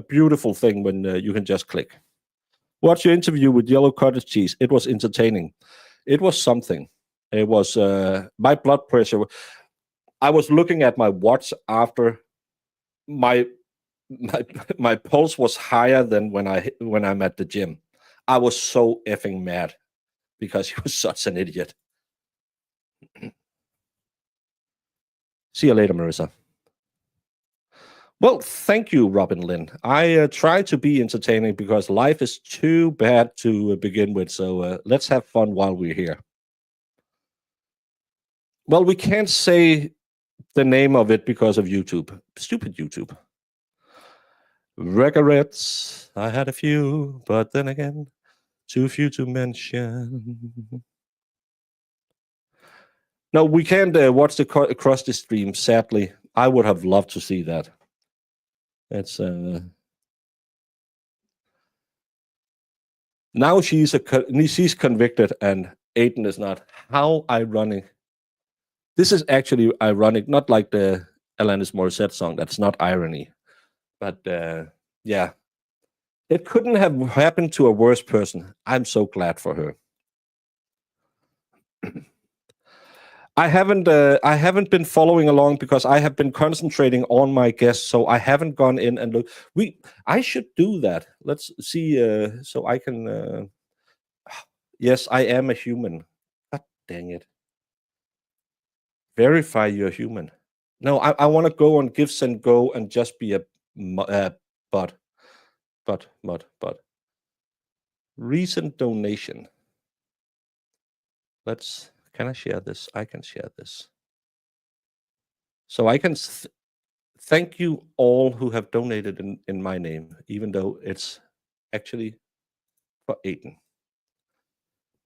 beautiful thing when you can just click. Watch your interview with Yellow Cottage Cheese. It was entertaining. It was something. It was my blood pressure. I was looking at my watch after my pulse was higher than when I'm at the gym. I was so effing mad because he was such an idiot. See you later, Marissa. Well, thank you, Robin Lynn. I try to be entertaining because life is too bad to begin with. So let's have fun while we're here. Well, we can't say the name of it because of YouTube. Stupid YouTube. Regrets, I had a few, but then again, too few to mention. No, we can't watch the across the stream, sadly. I would have loved to see that. It's now she's convicted and Aiden is not. How ironic. This is actually ironic, not like the Alanis Morissette song. That's not irony. But yeah, it couldn't have happened to a worse person. I'm so glad for her. I haven't been following along because I have been concentrating on my guests, so I haven't gone in and looked. I should do that. Let's see. So I can. Yes, I am a human. God dang it! Verify you're human. No, I want to go on Gifts and Go and just be a bot. Recent donation. Can I share this? I can share this. So I can thank you all who have donated in my name, even though it's actually for Aiden.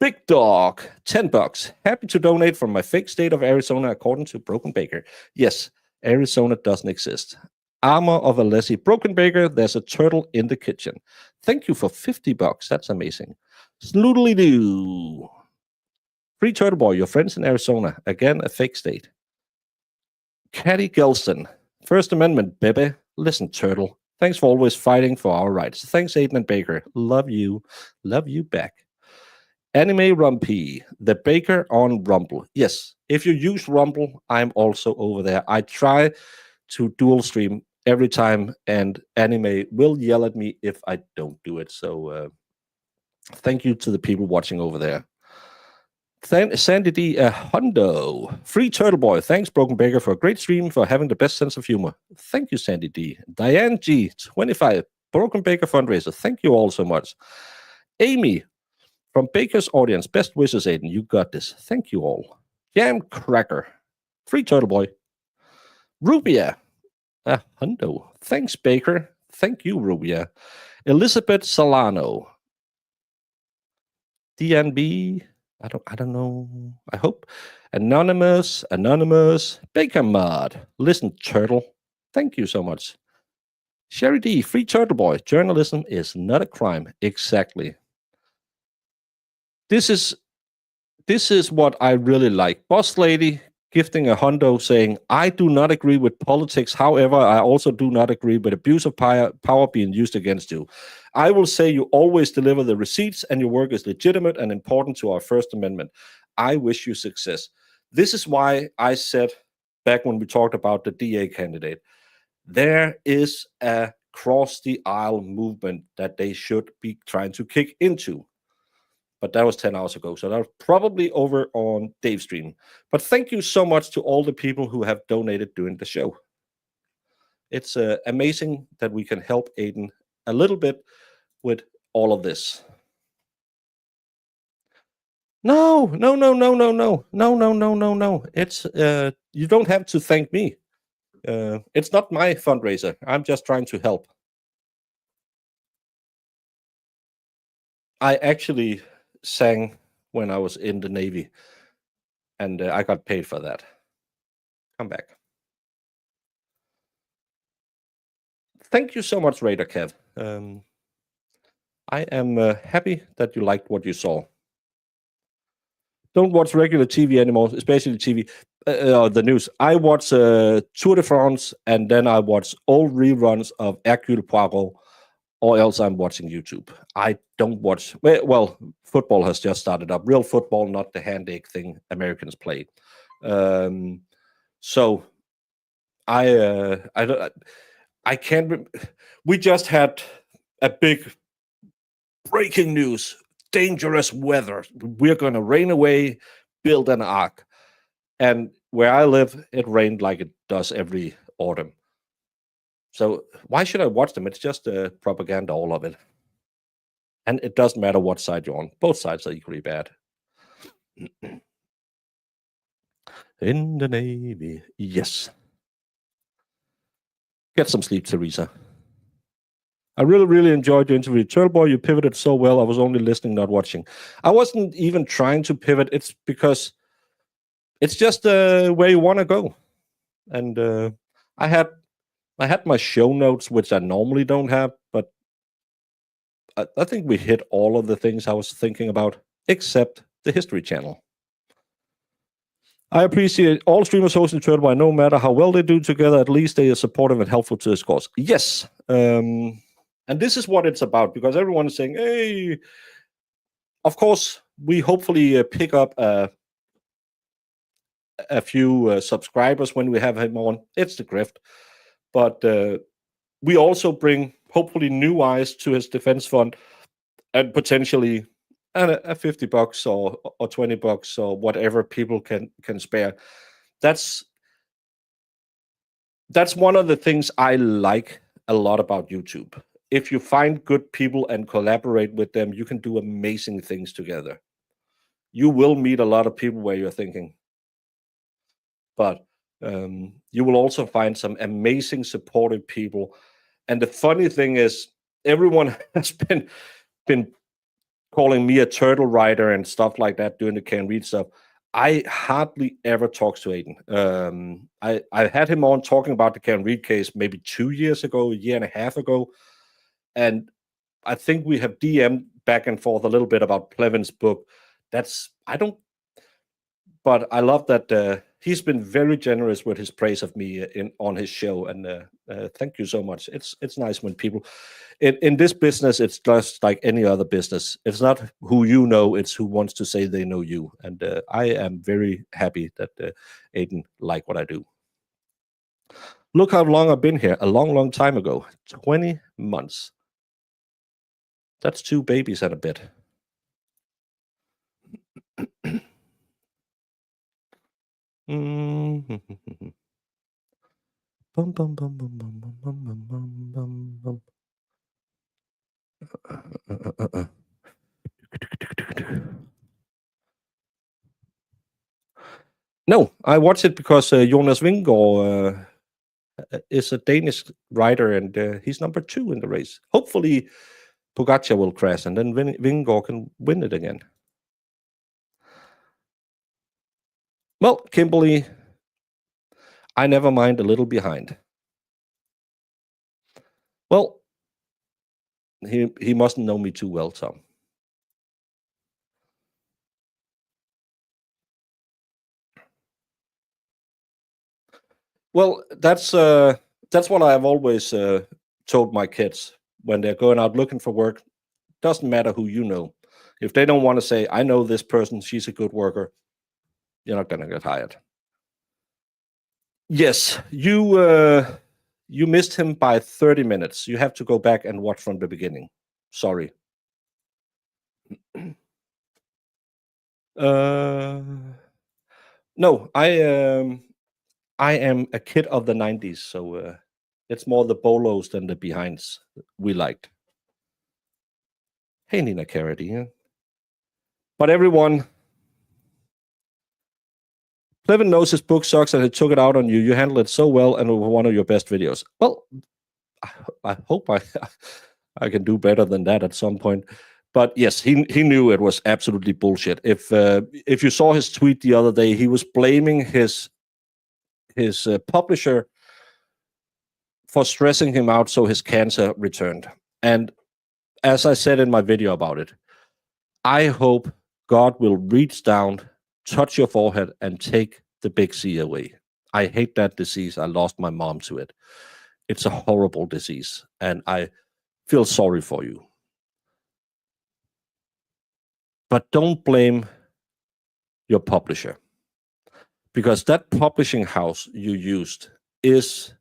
Big Dog, $10. Happy to donate from my fake state of Arizona according to Broken Baker. Yes, Arizona doesn't exist. Armor of Alessi, Broken Baker, there's a turtle in the kitchen. Thank you for $50. That's amazing. Snoodly doo. Free TurtleBoy, your friends in Arizona. Again, a fake state. Caddy Gelston, First Amendment, baby. Listen, Turtle. Thanks for always fighting for our rights. Thanks, Aiden and Baker. Love you. Love you back. Anime Rumpy, the Baker on Rumble. Yes, if you use Rumble, I'm also over there. I try to dual stream every time, and Anime will yell at me if I don't do it. So thank you to the people watching over there. Sandy D. Hundo. Free TurtleBoy. Thanks, Broken Baker, for a great stream, for having the best sense of humor. Thank you, Sandy D. Diane G. 25. Broken Baker fundraiser. Thank you all so much. Amy from Baker's audience. Best wishes, Aiden. You got this. Thank you all. Jam Cracker. Free TurtleBoy. Rubia. Hundo. Thanks, Baker. Thank you, Rubia. Elizabeth Solano. DNB. I don't know. I hope. Anonymous. Baker Mod. Listen, Turtle. Thank you so much. Sherry D. Free TurtleBoy. Journalism is not a crime. Exactly. This is what I really like. Boss Lady gifting a hundo saying, I do not agree with politics. However, I also do not agree with abuse of power being used against you. I will say you always deliver the receipts and your work is legitimate and important to our First Amendment. I wish you success. This is why I said back when we talked about the DA candidate, there is a cross the aisle movement that they should be trying to kick into. But that was 10 hours ago, so that was probably over on Dave's stream. But thank you so much to all the people who have donated during the show. It's amazing that we can help Aiden a little bit with all of this. No. It's you don't have to thank me. It's not my fundraiser. I'm just trying to help. I actually sang when I was in the Navy, and I got paid for that. Come back. Thank you so much, Raider Kev. I am happy that you liked what you saw. Don't watch regular TV anymore, especially TV, the news. I watch Tour de France, and then I watch old reruns of Hercule Poirot, or else I'm watching YouTube. I don't watch, well, football has just started up. Real football, not the hand-ache thing Americans play. So I can't. We just had a big breaking news. Dangerous weather. We're going to rain away, build an ark. And where I live, it rained like it does every autumn. So why should I watch them? It's just propaganda, all of it. And it doesn't matter what side you're on. Both sides are equally bad. In the Navy. Yes. Get some sleep, Teresa. I really enjoyed your interview. TurtleBoy, you pivoted so well. I was only listening, not watching. I wasn't even trying to pivot. It's because it's just where you want to go. And I had my show notes, which I normally don't have, but I think we hit all of the things I was thinking about, except the History Channel. I appreciate all streamers hosting TurtleBoy. No matter how well they do together, at least they are supportive and helpful to this cause. Yes. And this is what it's about, because everyone is saying, hey, of course, we hopefully pick up a few subscribers when we have him on. It's the grift. But we also bring, hopefully, new eyes to his defense fund, and potentially a $50 or $20 or whatever people can spare. That's one of the things I like a lot about YouTube. If you find good people and collaborate with them, you can do amazing things together. You will meet a lot of people where you're thinking, but you will also find some amazing supportive people. And the funny thing is, everyone has been calling me a turtle writer and stuff like that during the Can Read stuff. I hardly ever talk to Aiden. I had him on talking about the Can Read case maybe 2 years ago, a year and a half ago. And I think we have DM'd back and forth a little bit about Plevin's book. But I love that he's been very generous with his praise of me on his show. And thank you so much. It's nice when people, in this business, it's just like any other business. It's not who you know, it's who wants to say they know you. And I am very happy that Aiden like what I do. Look how long I've been here. A long time ago. 20 months. That's 2 babies and a bit. Mm-hmm. Bum, bum, bum, bum, bum, bum, bum, bum, bum, bum. No, I watched it because Jonas Vingegaard is a Danish writer, and he's number 2 in the race. Hopefully, Pogacar will crash, and then Vingegaard can win it again. Well, Kimberly, I never mind a little behind. Well, he mustn't know me too well, Tom. Well, that's what I've always told my kids when they're going out looking for work. Doesn't matter who you know. If they don't want to say, I know this person, she's a good worker, you're not going to get hired. Yes, you missed him by 30 minutes. You have to go back and watch from the beginning. Sorry. No, I am a kid of the 90s, so it's more the bolos than the behinds we liked. Hey, Nina Carity, yeah. But everyone, Clevin knows his book sucks and he took it out on you. You handled it so well and it was one of your best videos. Well, I hope I can do better than that at some point. But yes, he knew it was absolutely bullshit. If you saw his tweet the other day, he was blaming his publisher for stressing him out so his cancer returned. And as I said in my video about it, I hope God will reach down, touch your forehead, and take the big C away. I hate that disease. I lost my mom to it. It's a horrible disease, and I feel sorry for you. But don't blame your publisher, because that publishing house you used is,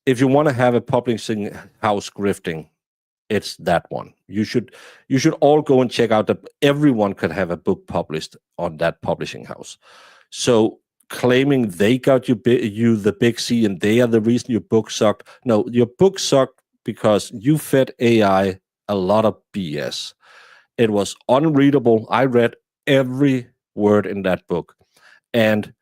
if you want to have a publishing house grifting, it's that one. You should all go and check out that everyone could have a book published on that publishing house. So claiming they got you the big C and they are the reason your book sucked. No, your book sucked because you fed AI a lot of BS. It was unreadable. I read every word in that book, and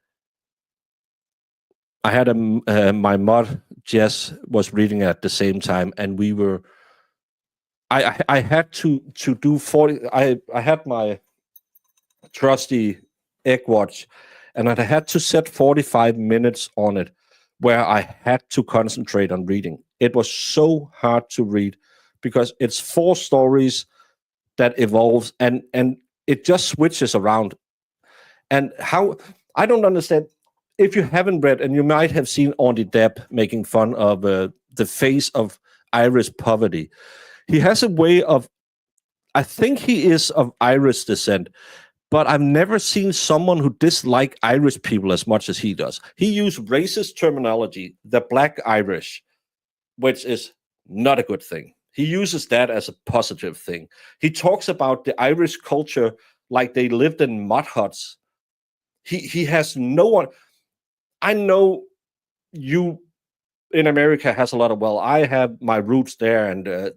I had my mod Jess was reading at the same time, and we were. I had to do 40. I had my trusty egg watch, and I had to set 45 minutes on it, where I had to concentrate on reading. It was so hard to read because it's 4 stories that evolves, and it just switches around. And how I don't understand. If you haven't read, and you might have seen Andy Depp making fun of the face of Irish poverty. He has a way of, I think he is of Irish descent, but I've never seen someone who dislikes Irish people as much as he does. He used racist terminology, the Black Irish, which is not a good thing. He uses that as a positive thing. He talks about the Irish culture like they lived in mud huts. He has no one. I know you in America has a lot of, well, I have my roots there, and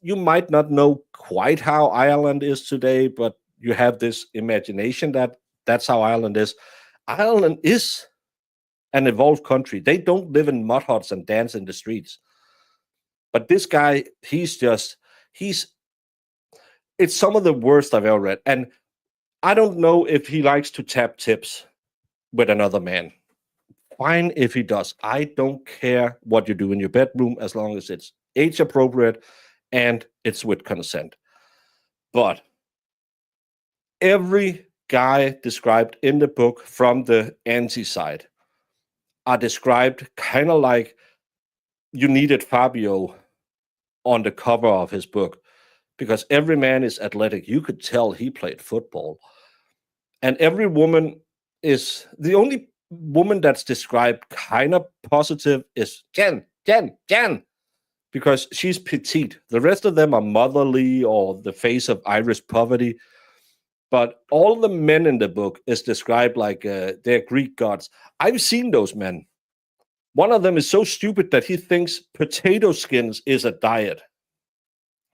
you might not know quite how Ireland is today, but you have this imagination that that's how Ireland is. Ireland is an evolved country. They don't live in mud huts and dance in the streets. But this guy, it's some of the worst I've ever read. And I don't know if he likes to tap tips with another man. Fine if he does. I don't care what you do in your bedroom as long as it's age appropriate and it's with consent. But every guy described in the book from the anti side are described kind of like you needed Fabio on the cover of his book, because every man is athletic. You could tell he played football. And every woman is, the only woman that's described kind of positive is Jen, because she's petite. The rest of them are motherly or the face of Irish poverty. But all the men in the book is described like they're Greek gods. I've seen those men. One of them is so stupid that he thinks potato skins is a diet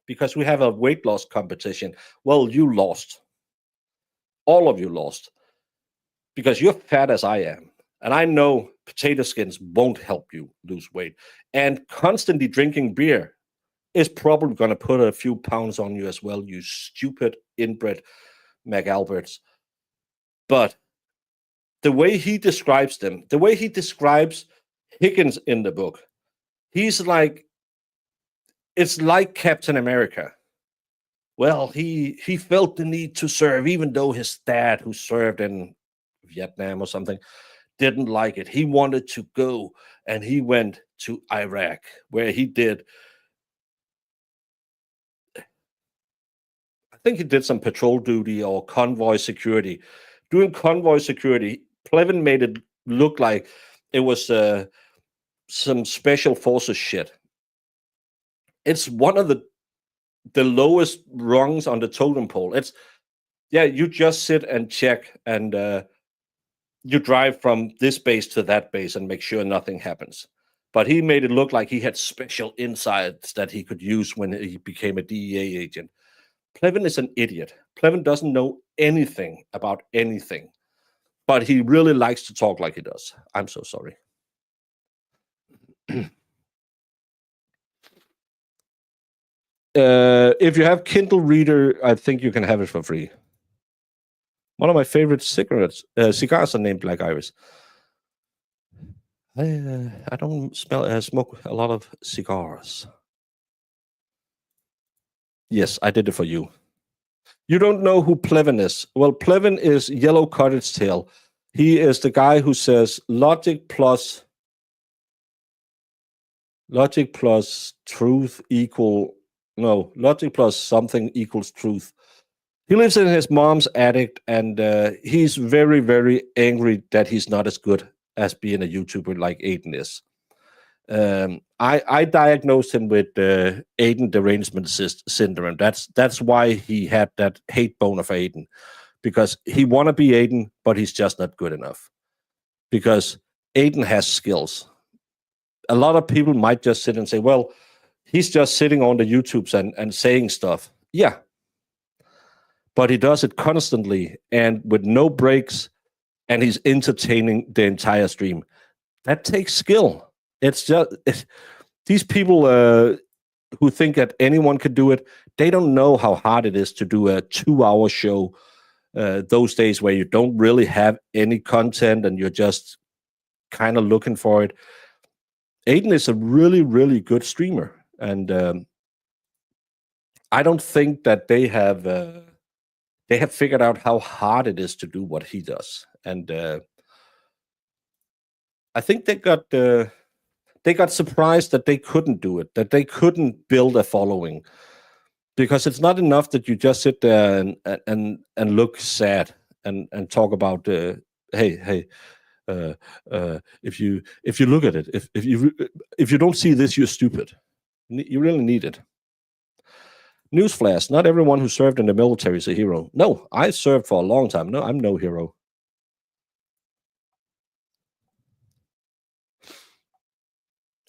because we have a weight loss competition. Well, you lost. All of you lost because you're fat as I am. And I know potato skins won't help you lose weight. And constantly drinking beer is probably going to put a few pounds on you as well, you stupid inbred McAlberts. But the way he describes them, the way he describes Higgins in the book, he's like, it's like Captain America. Well, he felt the need to serve, even though his dad, who served in Vietnam or something, didn't like it. He wanted to go, and he went to Iraq, where he did, I think he did some patrol duty or convoy security. Doing convoy security, Plevin made it look like it was some special forces shit. It's one of the lowest rungs on the totem pole. It's, yeah, you just sit and check, and you drive from this base to that base and make sure nothing happens. But he made it look like he had special insights that he could use when he became a DEA agent. Plevin is an idiot. Plevin doesn't know anything about anything, but he really likes to talk like he does. I'm so sorry. If you have Kindle Reader, I think you can have it for free. One of my favorite cigars are named Black Iris. I don't smoke a lot of cigars. Yes, I did it for you. You don't know who Plevin is. Well, Plevin is Yellow Cottage Tail. He is the guy who says logic plus truth logic plus something equals truth. He lives in his mom's attic, and he's very, very angry that he's not as good as being a YouTuber like Aiden is. I diagnosed him with Aiden derangement syndrome. That's why he had that hate bone of Aiden, because he want to be Aiden, but he's just not good enough. Because Aiden has skills. A lot of people might just sit and say, well, he's just sitting on the YouTubes and saying stuff. Yeah. But he does it constantly and with no breaks, and he's entertaining the entire stream. That takes skill. It's just these people who think that anyone could do it, they don't know how hard it is to do a 2-hour show those days where you don't really have any content and you're just kind of looking for it. Aiden is a really, really good streamer, and I don't think that they have figured out how hard it is to do what he does. And I think they got surprised that they couldn't do it, that they couldn't build a following, because it's not enough that you just sit there and look sad and talk about hey. If you look at it, if you don't see this, you're stupid. You really need it. Newsflash: not everyone who served in the military is a hero. No, I served for a long time. No, I'm no hero.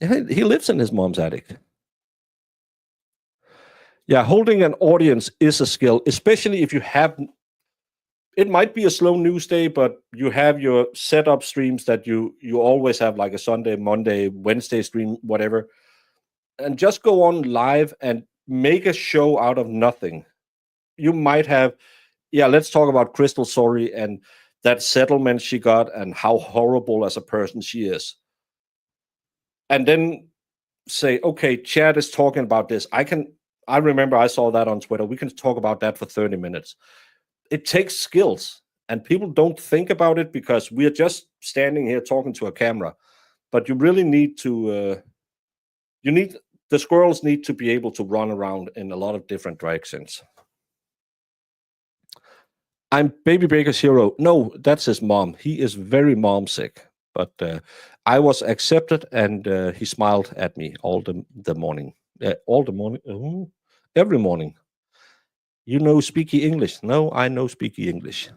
He lives in his mom's attic. Yeah, holding an audience is a skill, especially if you have. It might be a slow news day, but you have your setup streams that you always have, like a Sunday, Monday, Wednesday stream, whatever. And just go on live and make a show out of nothing. You might have, let's talk about Crystal Sorry and that settlement she got and how horrible as a person she is. And then say, okay, Chad is talking about this. I remember I saw that on Twitter. We can talk about that for 30 minutes. It takes skills, and people don't think about it because we are just standing here talking to a camera. But you really need to, the squirrels need to be able to run around in a lot of different directions. I'm Baby Baker's hero. No, that's his mom. He is very mom sick. But I was accepted, and he smiled at me all the morning. All the morning? Every morning. You know speaky English. No, I know speaky English.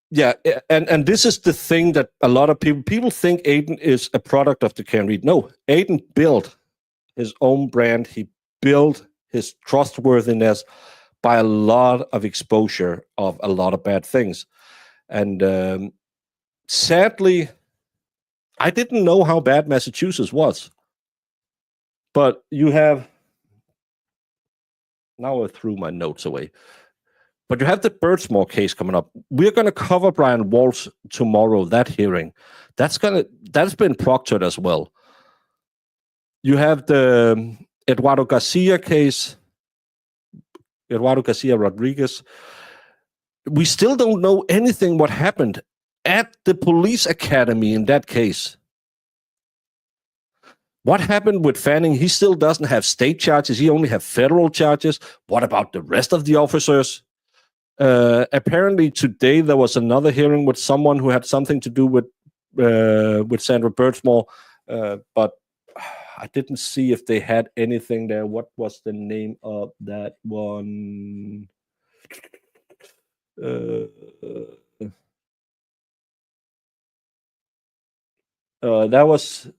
Yeah, and this is the thing that a lot of people think Aiden is a product of the Can Read. No, Aiden built his own brand. He built his trustworthiness by a lot of exposure of a lot of bad things. And sadly, I didn't know how bad Massachusetts was. But you have, now I threw my notes away. But you have the Birdsmore case coming up. We're going to cover Brian Walsh tomorrow, that hearing. That's been proctored as well. You have the Eduardo Garcia case, Eduardo Garcia Rodriguez. We still don't know anything what happened at the police academy in that case. What happened with Fanning? He still doesn't have state charges. He only has federal charges. What about the rest of the officers? Apparently today there was another hearing with someone who had something to do with Sandra Birdsmore, but I didn't see if they had anything there. What was the name of that one? That was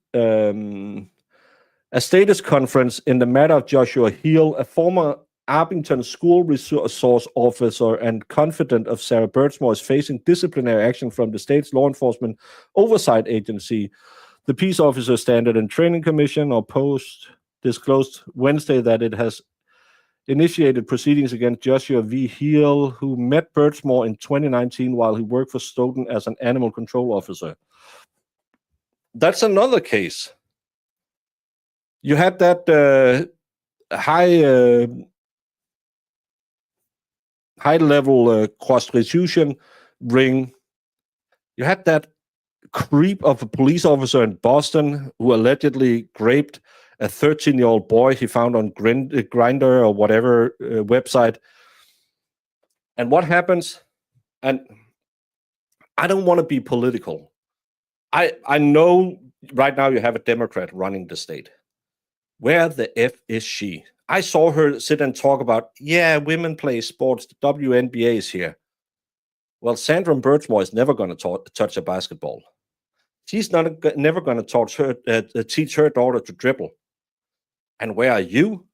a status conference in the matter of Joshua Hill, a former Abington school resource officer and confidant of Sarah Birdsmore, is facing disciplinary action from the state's law enforcement oversight agency. The Peace Officer Standard and Training Commission, or POST, disclosed Wednesday that it has initiated proceedings against Joshua V. Hill, who met Birdsmore in 2019 while he worked for Stoughton as an animal control officer. That's another case. You had that high-level prostitution ring. You had that creep of a police officer in Boston who allegedly raped a 13-year-old boy he found on Grifter or whatever website. And what happens? And I don't want to be political. I know right now you have a Democrat running the state. Where the F is she? I saw her sit and talk about, women play sports. The WNBA is here. Well, Sandra Birdsmore is never going to touch a basketball. She's never going to teach her daughter to dribble. And where are you?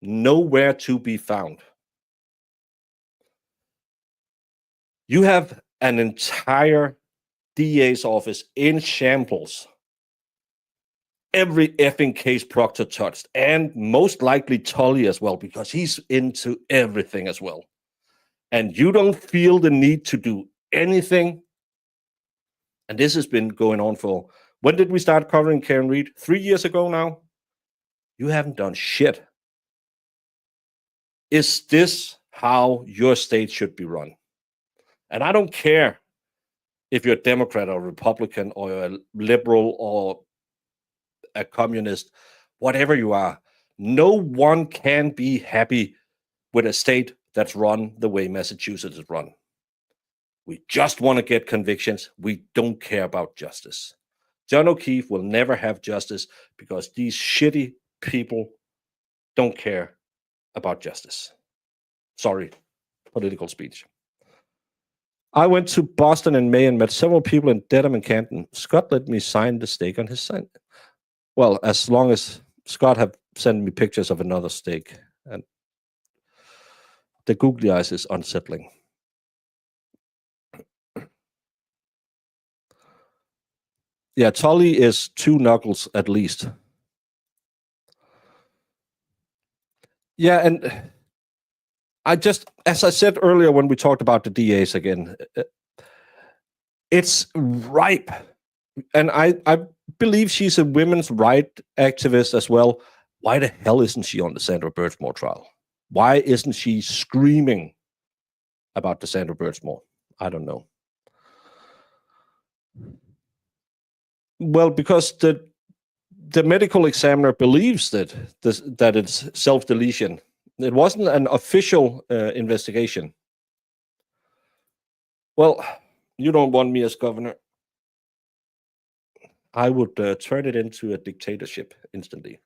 Nowhere to be found. You have an entire DA's office in shambles. Every effing case Proctor touched, and most likely Tully as well, because he's into everything as well. And you don't feel the need to do anything. And this has been going on for, when did we start covering Karen Read? 3 years ago now? You haven't done shit. Is this how your state should be run? And I don't care if you're a Democrat or Republican or a liberal or a communist, whatever you are. No one can be happy with a state that's run the way Massachusetts is run. We just want to get convictions. We don't care about justice. John O'Keefe will never have justice because these shitty people don't care about justice. Sorry, political speech. I went to Boston in May and met several people in Dedham and Canton. Scott let me sign the stake on his sign. Well, as long as Scott have sent me pictures of another stake. And the googly eyes is unsettling. Yeah, Tully is 2 knuckles at least. Yeah, and I just, as I said earlier when we talked about the DAs again, it's ripe. And I believe she's a women's rights activist as well. Why the hell isn't she on the Sandra Birdsmore trial? Why isn't she screaming about the Sandra Birdsmore? I don't know. Well, because the medical examiner believes that it's self-deletion. It wasn't an official investigation. Well, you don't want me as governor. I would turn it into a dictatorship instantly.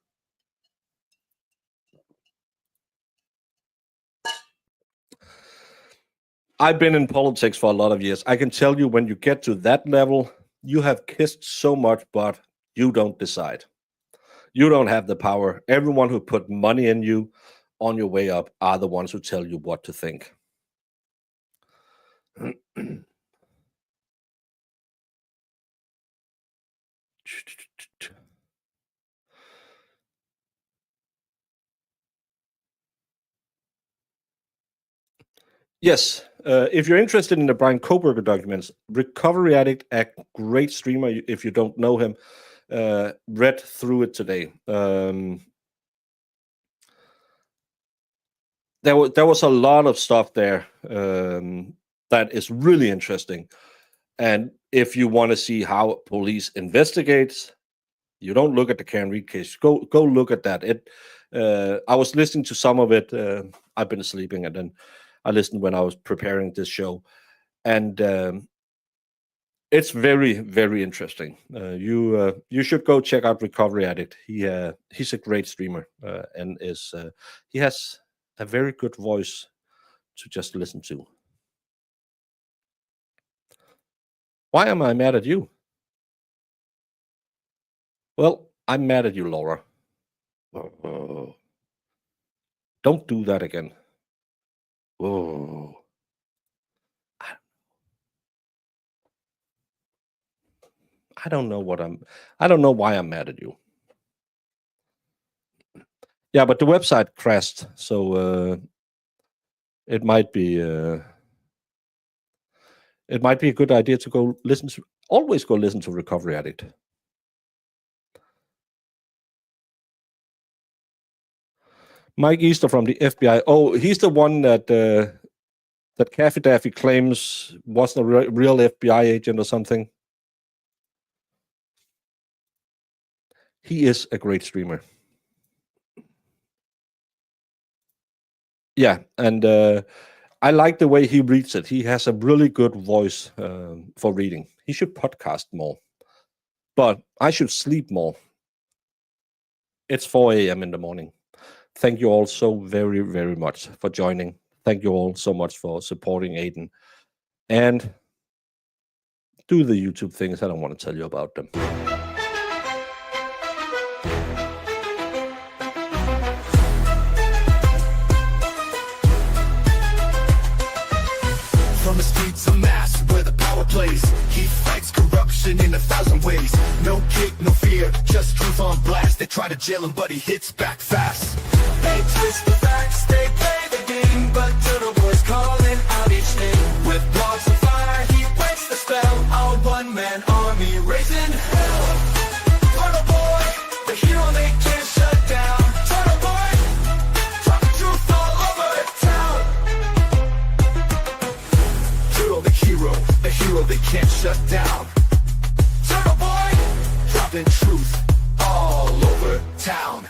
I've been in politics for a lot of years. I can tell you when you get to that level, you have kissed so much, but you don't decide. You don't have the power. Everyone who put money in you on your way up are the ones who tell you what to think. Yes, if you're interested in the Brian Coburger documents, Recovery Addict, a great streamer, if you don't know him, read through it today. There was a lot of stuff there that is really interesting. And if you want to see how police investigates, you don't look at the Karen Read case. Go look at that. I was listening to some of it. I've been sleeping, and then I listened when I was preparing this show, and it's very, very interesting. You should go check out Recovery Addict. He's a great streamer, and he has a very good voice to just listen to. Why am I mad at you? Well, I'm mad at you, Laura. Don't do that again. Oh. I don't know why I'm mad at you. Yeah, but the website crashed, so it might be a good idea to always go listen to Recovery Addict. Mike Easter from the FBI. Oh, he's the one that Caffey Daffy claims wasn't a real FBI agent or something. He is a great streamer. Yeah, and I like the way he reads it. He has a really good voice for reading. He should podcast more. But I should sleep more. It's 4 a.m. in the morning. Thank you all so very, very much for joining. Thank you all so much for supporting Aiden. And do the YouTube things. I don't want to tell you about them. From the streets of mass where the power plays, he fights corruption in 1,000 ways. No kick, no fear, just truth on blast. They try to jail him, but he hits back fast. They twist the facts, they play the game, but TurtleBoy's calling out each name. With blogs of fire, he breaks the spell. Our one-man army raising hell. TurtleBoy, the hero they can't shut down. TurtleBoy, talking truth all over town. Turtle the hero they can't shut down. TurtleBoy, dropping truth all over town.